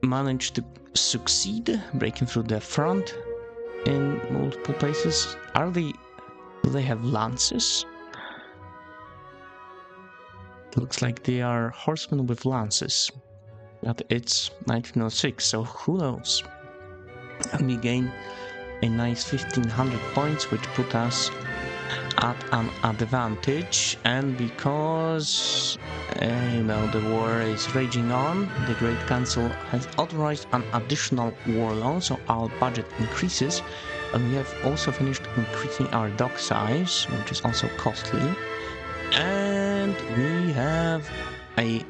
managed to succeed, breaking through the front in multiple places. Do they have lances? Looks like they are horsemen with lances. But it's 1906, so who knows? And we gain a nice 1500 points, which put us at an advantage. And because the war is raging on, the Great Council has authorized an additional war loan, so our budget increases, and we have also finished increasing our dock size, which is also costly. And we have a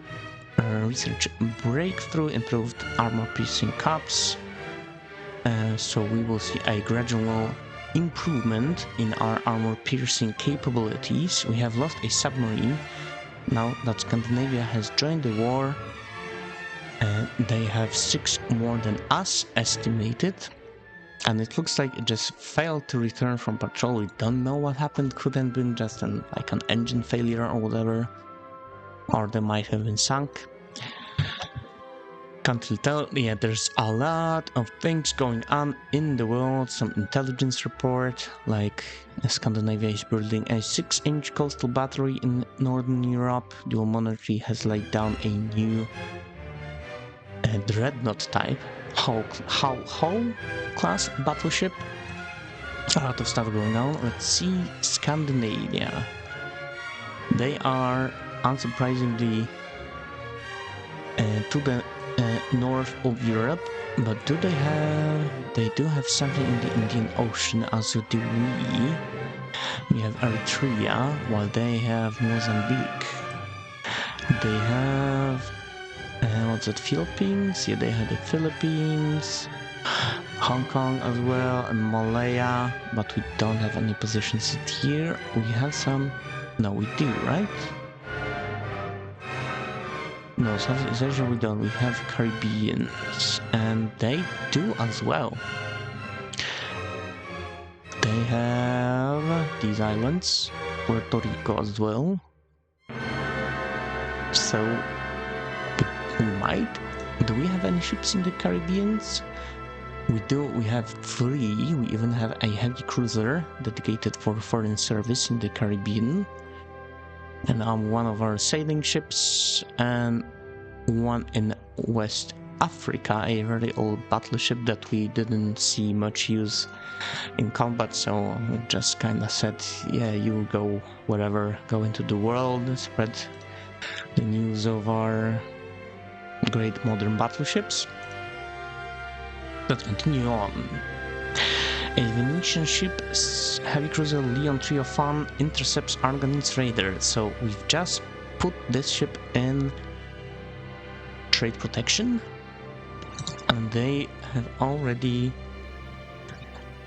research breakthrough, improved armor piercing caps, so we will see a gradual improvement in our armor piercing capabilities. We have lost a submarine now that Scandinavia has joined the war. They have 6 more than us estimated, and it looks like it just failed to return from patrol. We don't know what happened. Could have been just an engine failure or whatever, or they might have been sunk. Can't you tell? Yeah, there's a lot of things going on in the world. Some intelligence report, like Scandinavia is building a 6-inch coastal battery in Northern Europe. Dual monarchy has laid down a new dreadnought type, hull class battleship. A lot of stuff going on. Let's see, Scandinavia. They are unsurprisingly to the north of Europe, but they do have something in the Indian Ocean, as do we. We have Eritrea, while they have Mozambique. They have what's it, Philippines? Yeah, they have the Philippines, Hong Kong as well, and Malaya, but we don't have any positions here. We have some. No, we do, right? No, Southeast Asia we don't. We have Caribbeans, and they do as well. They have these islands, Puerto Rico as well. So we might. Do we have any ships in the Caribbeans? We do. We have 3. We even have a heavy cruiser dedicated for foreign service in the Caribbean. And one of our sailing ships, and one in West Africa, a very old battleship that we didn't see much use in combat, so we just kind of said, yeah, you go wherever, go into the world, spread the news of our great modern battleships. Let's continue on. A Venetian ship, heavy cruiser Leon Triofan, intercepts Argonese raider. So we've just put this ship in trade protection, and they have already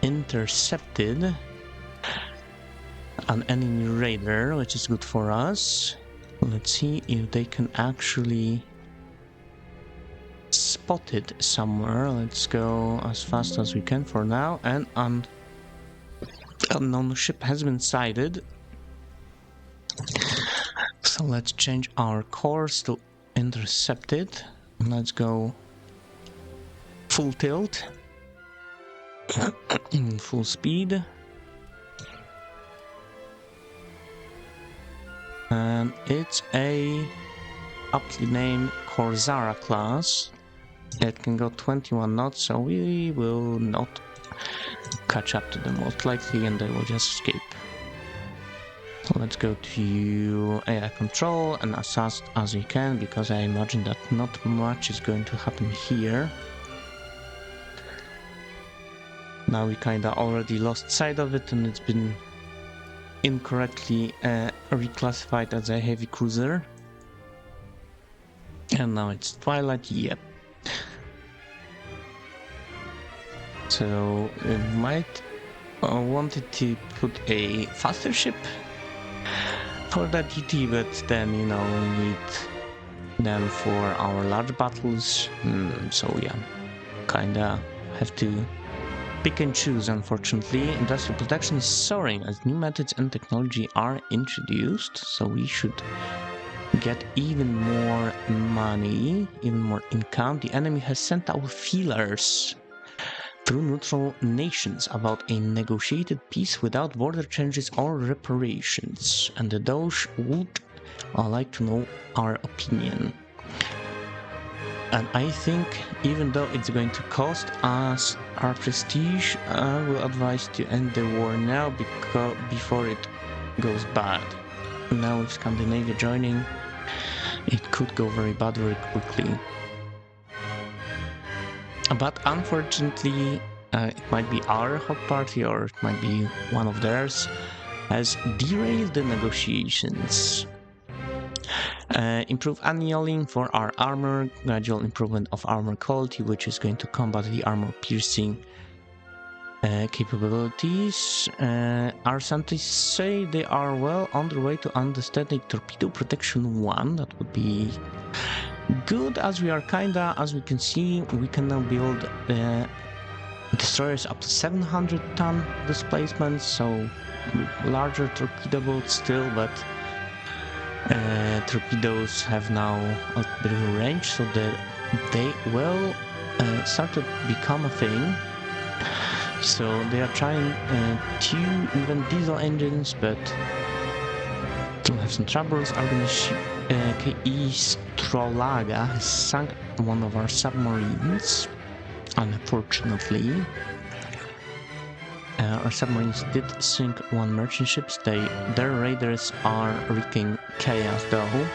intercepted an enemy raider, which is good for us. Let's see if they can actually spot it somewhere. Let's go as fast as we can for now, and an unknown ship has been sighted. So let's change our course to intercept it. Let's go full tilt, full speed, and it's a aptly named Corsara class. It can go 21 knots, so we will not catch up to them most likely, and they will just escape. So let's go to AI control and as fast as we can, because I imagine that not much is going to happen here. Now we kinda already lost sight of it, and it's been incorrectly reclassified as a heavy cruiser. And now it's Twilight, yep. So we might wanted to put a faster ship for that duty, but then, you know, we need them for our large battles. So yeah, kinda have to pick and choose, unfortunately. Industrial production is soaring as new methods and technology are introduced, so we should get even more money, even more income. The enemy has sent out feelers through neutral nations about a negotiated peace without border changes or reparations, and the Doge would like to know our opinion. And I think, even though it's going to cost us our prestige, I will advise to end the war now before it goes bad. Now with Scandinavia joining, it could go very bad very quickly. But unfortunately, it might be our hot party, or it might be one of theirs, has derailed the negotiations. Improve annealing for our armor, gradual improvement of armor quality, which is going to combat the armor piercing capabilities. Our scientists say they are well on their way to understanding torpedo protection 1. That would be good, as we are kinda, as we can see, we can now build destroyers up to 700-ton displacement, so larger torpedo boats still, but torpedoes have now a bit of a range, so the they will start to become a thing. So they are trying to invent diesel engines, but still have some troubles. KE Strolaga has sunk one of our submarines, unfortunately. Our submarines did sink one merchant ship. Their raiders are wreaking chaos though.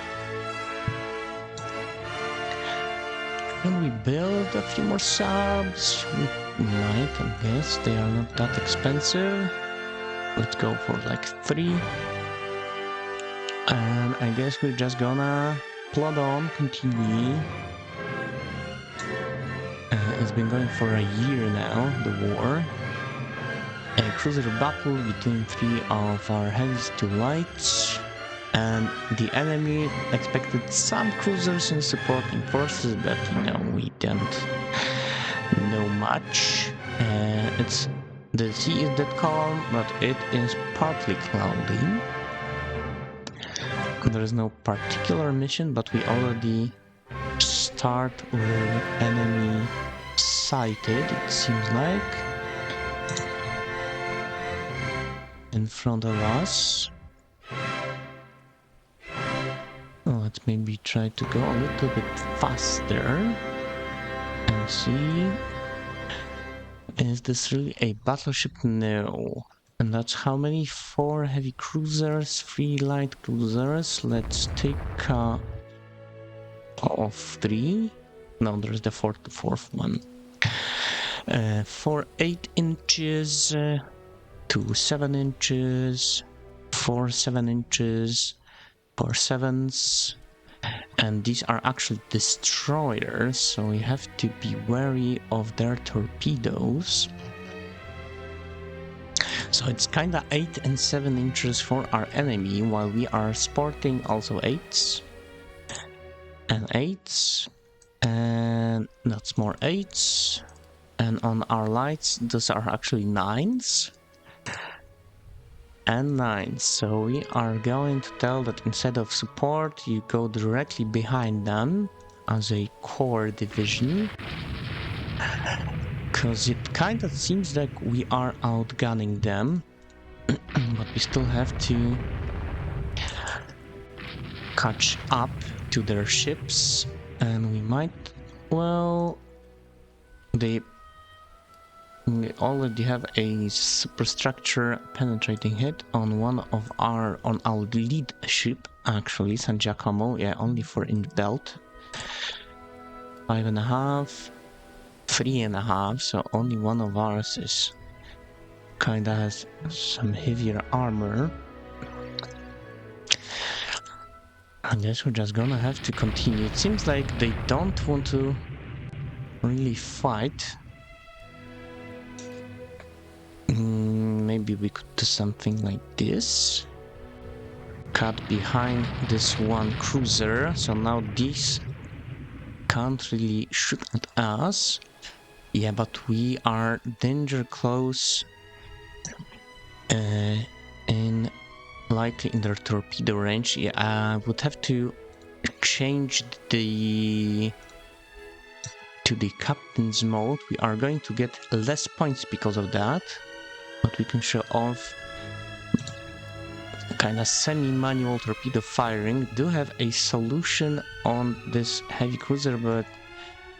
Can we build a few more subs? We might, I guess. They are not that expensive. Let's go for like 3. And I guess we're just gonna plod on, continue. It's been going for a year now, the war. A cruiser battle between 3 of our heavies to lights. And the enemy expected some cruisers and supporting forces, but we don't know much. The sea is dead calm, but it is partly cloudy. There is no particular mission, but we already start with enemy sighted, it seems like, in front of us. Let's maybe try to go a little bit faster and see. Is this really a battleship? No. And that's how many? 4 heavy cruisers, 3 light cruisers. Let's take of 3. No, there's the fourth one. 4 8 inches, 2 7 inches, 4 7 inches, 4 7s. And these are actually destroyers, so we have to be wary of their torpedoes. So it's kinda 8 and 7 inches for our enemy, while we are sporting also 8s and 8s, and that's more 8s. And on our lights, those are actually 9s and 9s. So we are going to tell that instead of support, you go directly behind them as a core division. Because it kind of seems like we are outgunning them, but we still have to catch up to their ships, and we might, well, we already have a superstructure penetrating hit on our lead ship, actually, San Giacomo, only for in belt. 5.5. 3.5, so only one of ours is kinda has some heavier armor. I guess we're just gonna have to continue. It seems like they don't want to really fight. Maybe we could do something like this. Cut behind this one cruiser, so now these can't really shoot at us. Yeah, but we are danger close in likely in their torpedo range. Yeah, I would have to change to the captain's mode. We are going to get less points because of that, but we can show off kind of semi-manual torpedo firing. Do have a solution on this heavy cruiser, but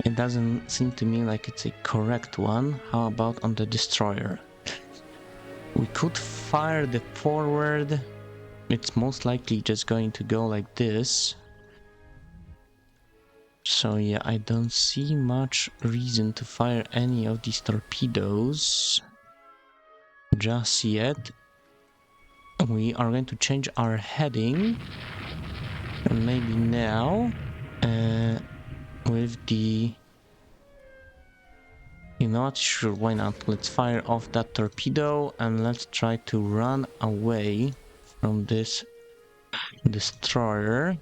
it doesn't seem to me like it's a correct one. How about on the destroyer? We could fire the forward. It's most likely just going to go like this. So yeah, I don't see much reason to fire any of these torpedoes just yet. We are going to change our heading, and maybe now with the, you know what, sure, why not? Let's fire off that torpedo and let's try to run away from this destroyer.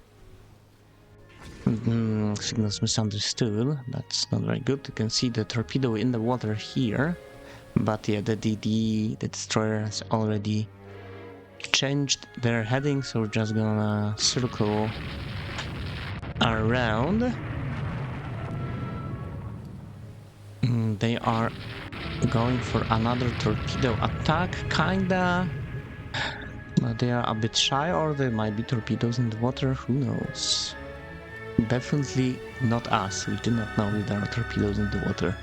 Signals misunderstood. That's not very good. You can see the torpedo in the water here, but yeah, the destroyer has already changed their heading, so we're just gonna circle around. They are going for another torpedo attack, kinda. But they are a bit shy, or there might be torpedoes in the water, who knows. Definitely not us, we do not know if there are torpedoes in the water.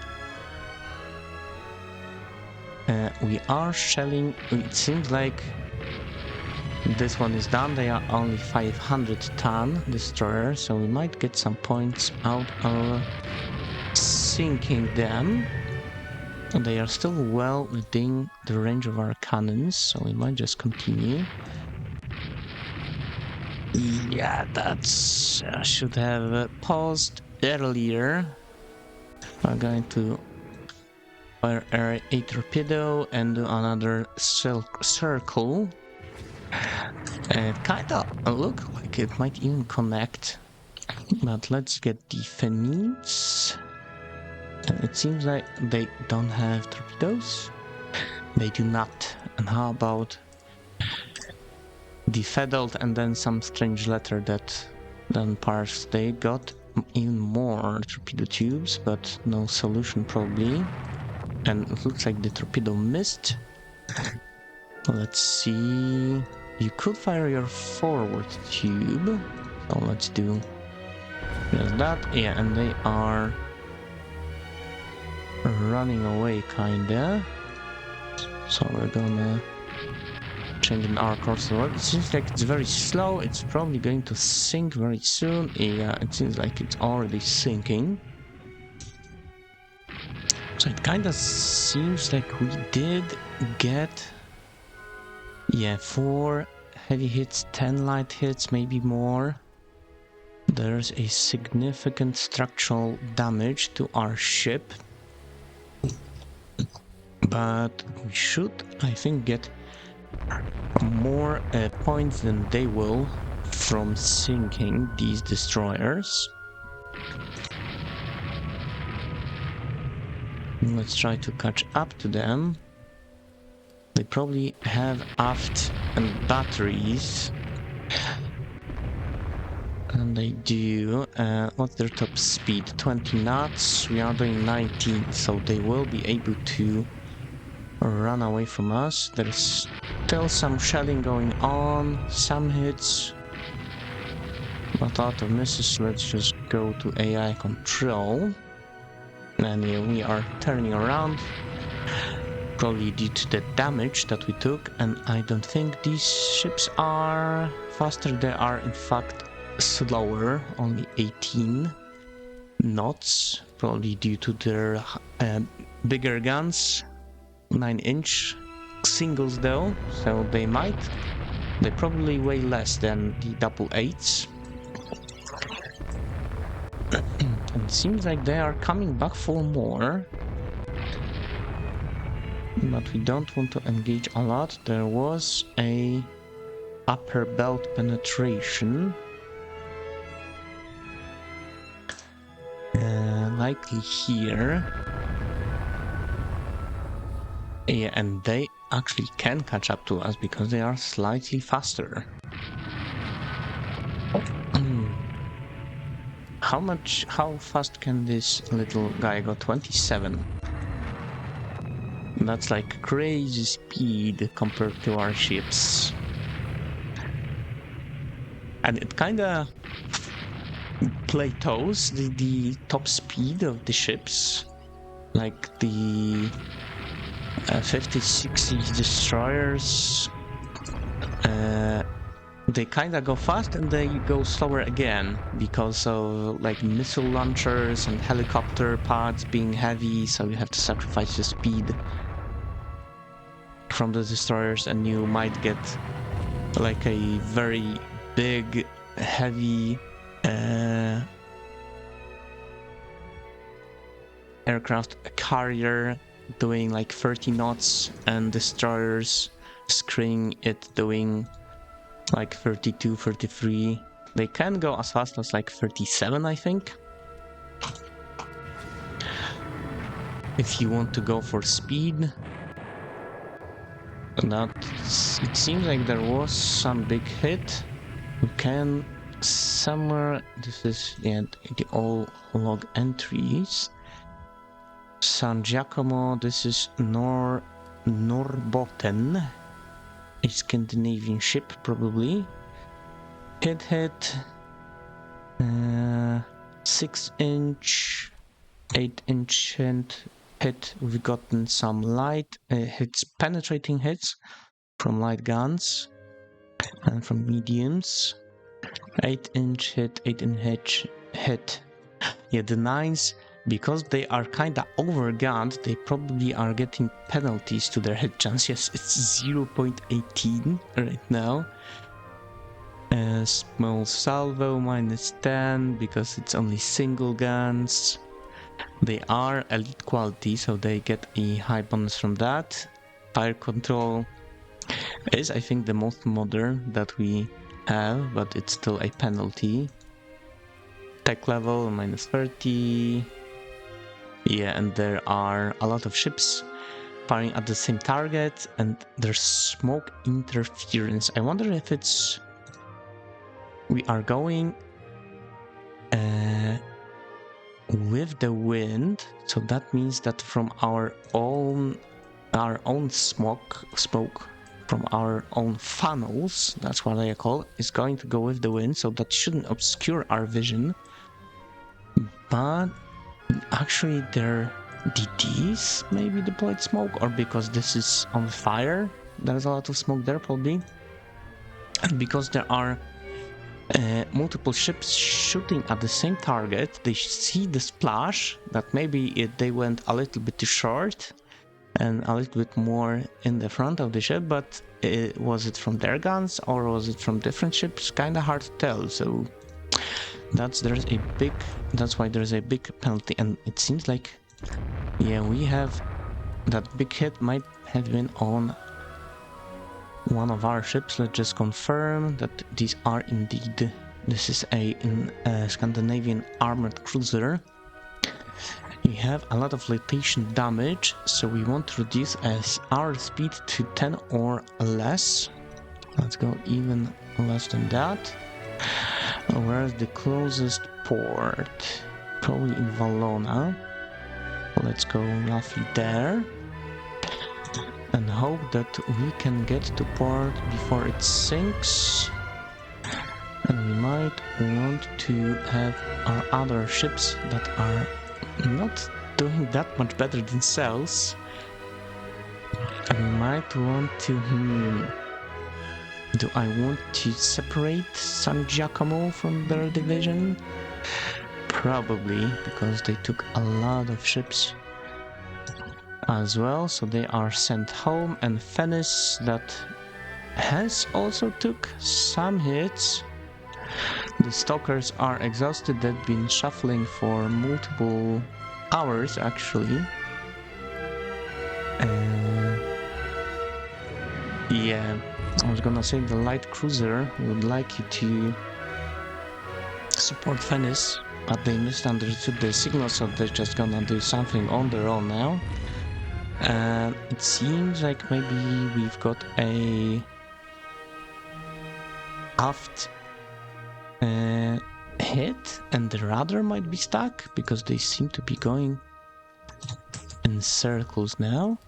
We are shelling, it seems like this one is done. They are only 500-ton destroyer, so we might get some points out of sinking them. They are still well within the range of our cannons, so we might just continue. Yeah, that's... I should have paused earlier. We're going to fire a torpedo and do another circle. It kinda look like it might even connect. But let's get the Phoenix. And it seems like they don't have torpedoes. They do not. And how about the Fedelt and then some strange letter that then parsed? They got even more torpedo tubes, but no solution probably. And it looks like the torpedo missed. Let's see. You could fire your forward tube. So let's do just that. Yeah, and they are running away kinda. So we're gonna change our course. It seems like it's very slow. It's probably going to sink very soon. Yeah, it seems like it's already sinking. So it kinda seems like we did get... yeah, 4 heavy hits, 10 light hits, maybe more. There's a significant structural damage to our ship. But we should, I think, get more points than they will from sinking these destroyers. Let's try to catch up to them. They probably have aft and batteries. And they do. What's their top speed? 20 knots. We are doing 19, so they will be able to run away from us. There's still some shelling going on, some hits, but a lot of misses. Let's just go to AI control. And yeah, we are turning around, probably due to the damage that we took. And I don't think these ships are faster. They are in fact slower, only 18 knots, probably due to their bigger guns. 9-inch singles though, so they probably weigh less than the double 8s. And it seems like they are coming back for more, but we don't want to engage a lot. There was a upper belt penetration, likely here. Yeah, and they actually can catch up to us because they are slightly faster. How fast can this little guy go? 27. That's like crazy speed compared to our ships. And it kinda plateaus the top speed of the ships. Like the 50-60 destroyers, they kinda go fast and they go slower again because of like missile launchers and helicopter pods being heavy, so you have to sacrifice the speed from the destroyers, and you might get like a very big, heavy aircraft carrier doing like 30 knots and destroyers screening it doing like 32, 33. They can go as fast as like 37, I think. If you want to go for speed. It seems like there was some big hit. We can somewhere, this is the all log entries. San Giacomo. This is Norrbotten. A Scandinavian ship, probably. Hit. 6-inch, 8-inch hit. We've gotten some light hits, penetrating hits from light guns and from mediums. 8-inch hit, 8-inch hit. Yeah, the 9s, because they are kinda overgunned, they probably are getting penalties to their hit chance. Yes, it's 0.18 right now. Small salvo -10 because it's only single guns. They are elite quality, so they get a high bonus from that. Fire control is, I think, the most modern that we have, but it's still a penalty. Tech level -30. Yeah, and there are a lot of ships firing at the same target, and there's smoke interference. I wonder if it's... We are going with the wind, so that means that from our own smoke from our own funnels, that's what I call it, is going to go with the wind, so that shouldn't obscure our vision. But actually their DDs maybe deployed smoke, or because this is on fire, there's a lot of smoke there probably, and because there are multiple ships shooting at the same target, they see the splash that maybe they went a little bit too short and a little bit more in the front of the ship, but was it from their guns or was it from different ships? Kind of hard to tell. So that's why there's a big penalty, and it seems like, yeah, we have that big hit might have been on one of our ships. Let's just confirm that these are indeed... This is a Scandinavian armored cruiser. We have a lot of letation damage, so we want to reduce our speed to 10 or less. Let's go even less than that. Where's the closest port? Probably in Valona. Let's go roughly there and hope that we can get to port before it sinks. And we might want to have our other ships that are not doing that much better than cells. And we might want to... Do I want to separate San Giacomo from their division? Probably, because they took a lot of ships as well, so they are sent home. And Venice, that has also took some hits. The stalkers are exhausted. They've been shuffling for multiple hours actually. Yeah, I was gonna say the light cruiser would like you to support Venice, but they misunderstood the signal, so they're just gonna do something on their own now. And it seems like maybe we've got a aft hit, and the rudder might be stuck because they seem to be going in circles now.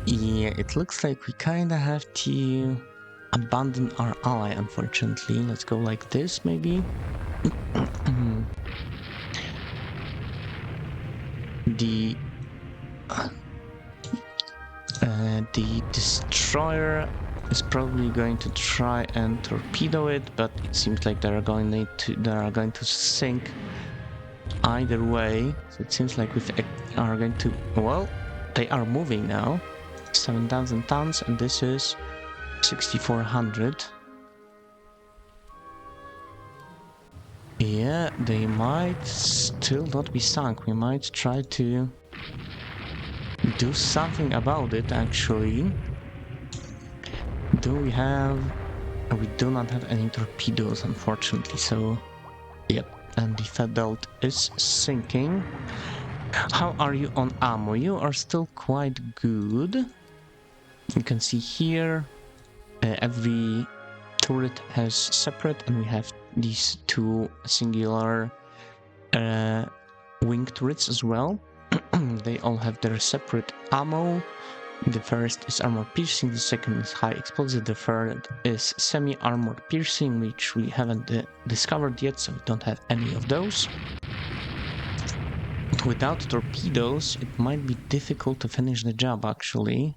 Yeah, it looks like we kinda have to abandon our ally, unfortunately. Let's go like this, maybe. The destroyer is probably going to try and torpedo it, but it seems like they are going to sink either way. So it seems like we are going to... Well, they are moving now. 7,000 tons, and this is 6,400. Yeah, they might still not be sunk. We might try to do something about it, actually. Do we have... We do not have any torpedoes, unfortunately, so... Yep, and the Fedelt is sinking. How are you on ammo? You are still quite good. You can see here, every turret has separate, and we have these two singular wing turrets as well. They all have their separate ammo. The first is armor piercing, the second is high explosive, the third is semi-armor piercing, which we haven't discovered yet, so we don't have any of those. But without torpedoes, it might be difficult to finish the job, actually.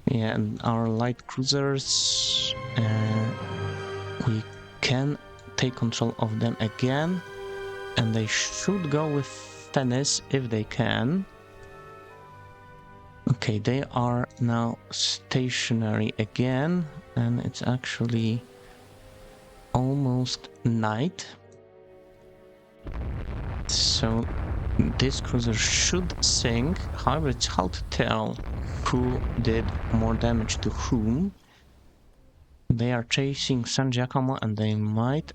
Yeah, and our light cruisers, we can take control of them again, and they should go with Tennis if they can. Okay, they are now stationary again, and it's actually almost night. So this cruiser should sink. However, it's hard to tell who did more damage to whom. They are chasing San Giacomo and they might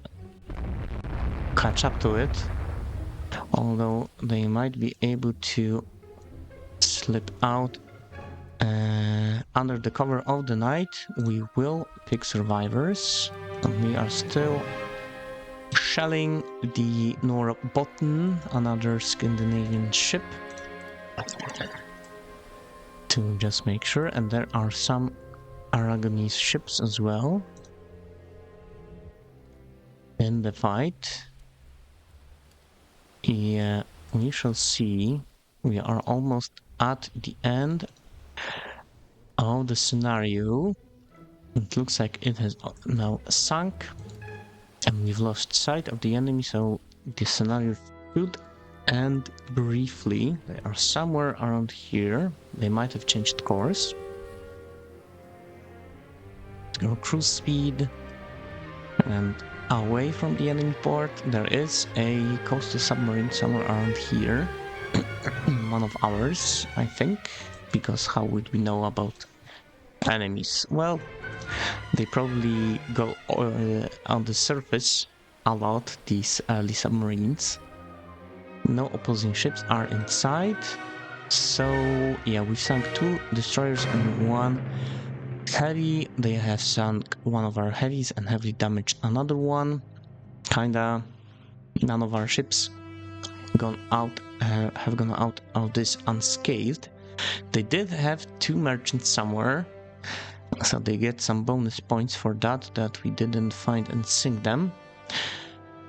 catch up to it, although they might be able to slip out under the cover of the night. We will pick survivors, and we are still shelling the Norrbotten, another Scandinavian ship, to just make sure. And there are some Aragonese ships as well in the fight. Yeah, we shall see. We are almost at the end of the scenario. It looks like it has now sunk, and we've lost sight of the enemy, so the scenario should end briefly. They are somewhere around here. They might have changed course. Let's go cruise speed, and away from the enemy port. There is a coastal submarine somewhere around here. One of ours, I think, because how would we know about enemies? Well, they probably go on the surface a lot, these early submarines. No opposing ships are inside. So yeah, we sunk 2 destroyers and 1 heavy. They have sunk one of our heavies and heavily damaged another one. Kinda none of our ships have gone out of this unscathed. They did have 2 merchants somewhere, so they get some bonus points for that we didn't find and sink them.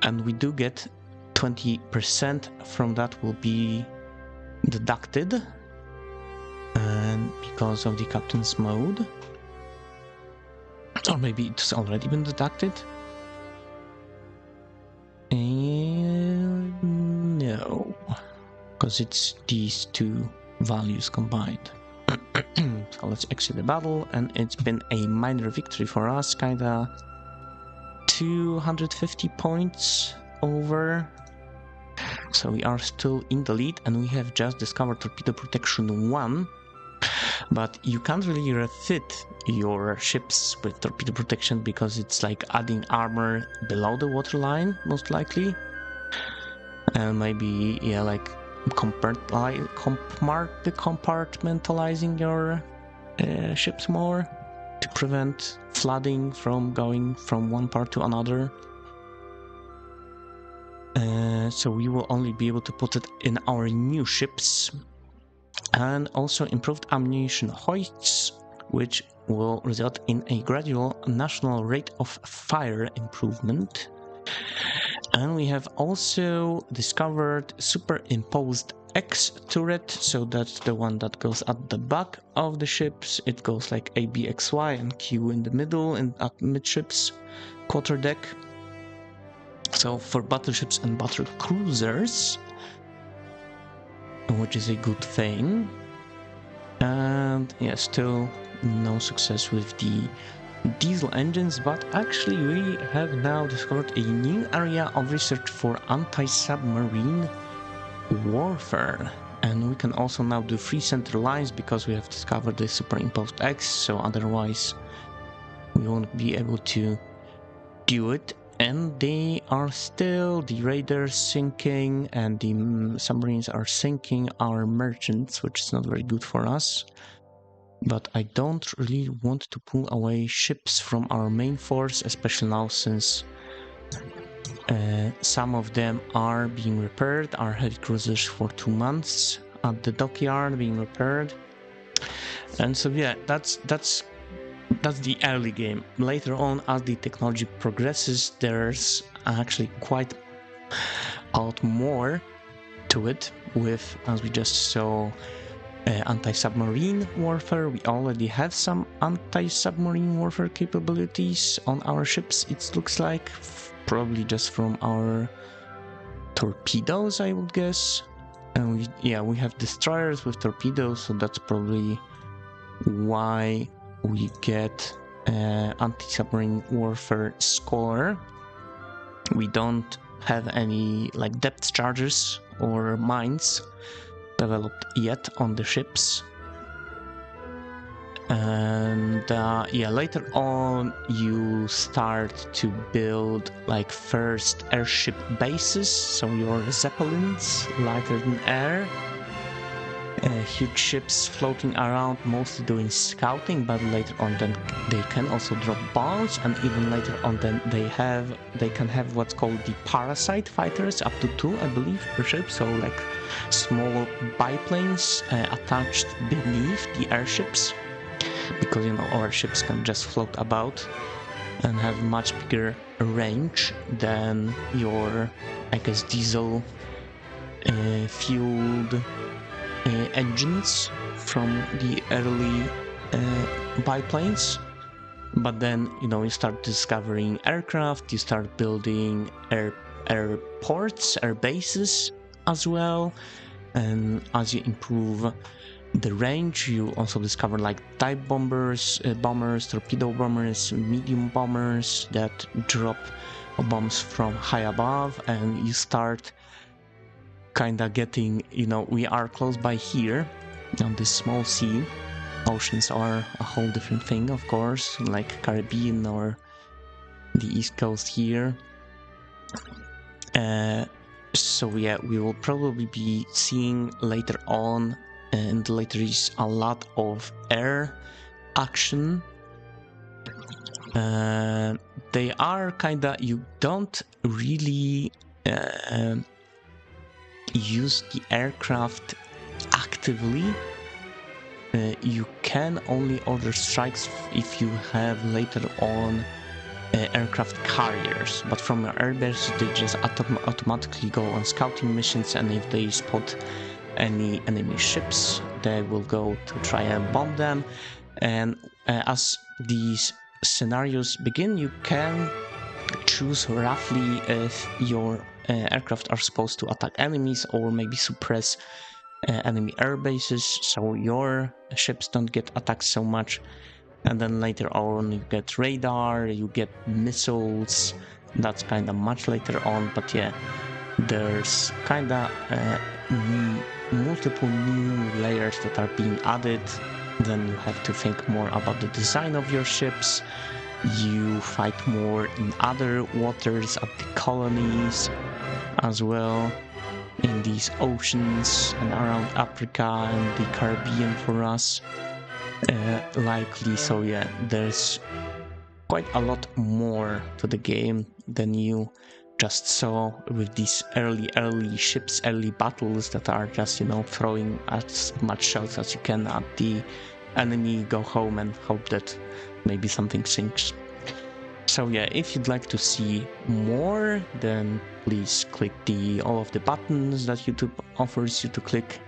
And we do get 20% from that will be deducted, and because of the captain's mode. Or maybe it's already been deducted. And no, because it's these 2 values combined. So let's exit the battle, and it's been a minor victory for us, kinda 250 points over. So we are still in the lead, and we have just discovered torpedo protection 1. But you can't really refit your ships with torpedo protection because it's like adding armor below the waterline, most likely. And maybe, yeah, like compartmentalizing your ships more to prevent flooding from going from one part to another. So we will only be able to put it in our new ships. And also improved ammunition hoists, which will result in a gradual national rate of fire improvement. And we have also discovered superimposed X turret, so that's the one that goes at the back of the ships. It goes like A, B, X, Y, and Q in the middle and at midships quarterdeck. So for battleships and battle cruisers, which is a good thing. And yeah, still no success with the diesel engines, but actually we have now discovered a new area of research for anti-submarine warfare. And we can also now do 3 center lines because we have discovered the superimposed X, so otherwise we won't be able to do it. And they are still, the raiders sinking and the submarines are sinking our merchants, which is not very good for us. But I don't really want to pull away ships from our main force, especially now since Some of them are being repaired, are heavy cruisers for 2 months at the dockyard being repaired. And so yeah, that's the early game. Later on, as the technology progresses, there's actually quite a lot more to it, with, as we just saw, anti-submarine warfare. We already have some anti-submarine warfare capabilities on our ships, it looks like, probably just from our torpedoes, I would guess. And we have destroyers with torpedoes, so that's probably why we get anti-submarine warfare score. We don't have any like depth charges or mines developed yet on the ships. And later on you start to build like first airship bases, so your zeppelins, lighter than air, huge ships floating around, mostly doing scouting, but later on then they can also drop bombs, and even later on then they can have what's called the parasite fighters, up to 2 I believe per ship, so like small biplanes attached beneath the airships, because our ships can just float about and have much bigger range than your, I guess, diesel fueled engines from the early biplanes. But then you start discovering aircraft, you start building airports, air bases as well, and as you improve the range, you also discover like dive bombers, torpedo bombers, medium bombers that drop bombs from high above, and you start kinda getting, we are close by here on this small sea. Oceans are a whole different thing, of course, like Caribbean or the East Coast here. So yeah, we will probably be seeing later on in the later years a lot of air action. They are kinda, you don't really use the aircraft actively. You can only order strikes if you have later on aircraft carriers, but from your airbase they just automatically go on scouting missions, and if they spot any enemy ships they will go to try and bomb them. And as these scenarios begin, you can choose roughly if your aircraft are supposed to attack enemies or maybe suppress enemy air bases, so your ships don't get attacked so much. And then later on you get radar, you get missiles, that's kind of much later on. But yeah, there's kind of multiple new layers that are being added. Then you have to think more about the design of your ships. You fight more in other waters at the colonies as well, in these oceans and around Africa and the Caribbean for us, likely. So yeah, there's quite a lot more to the game than you just saw with these early ships, early battles that are just, throwing as much shells as you can at the enemy, go home and hope that maybe something sinks. So yeah, if you'd like to see more, then please click all of the buttons that YouTube offers you to click,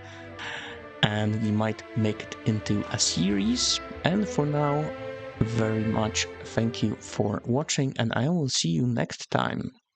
and we might make it into a series. And for now, very much thank you for watching, and I will see you next time.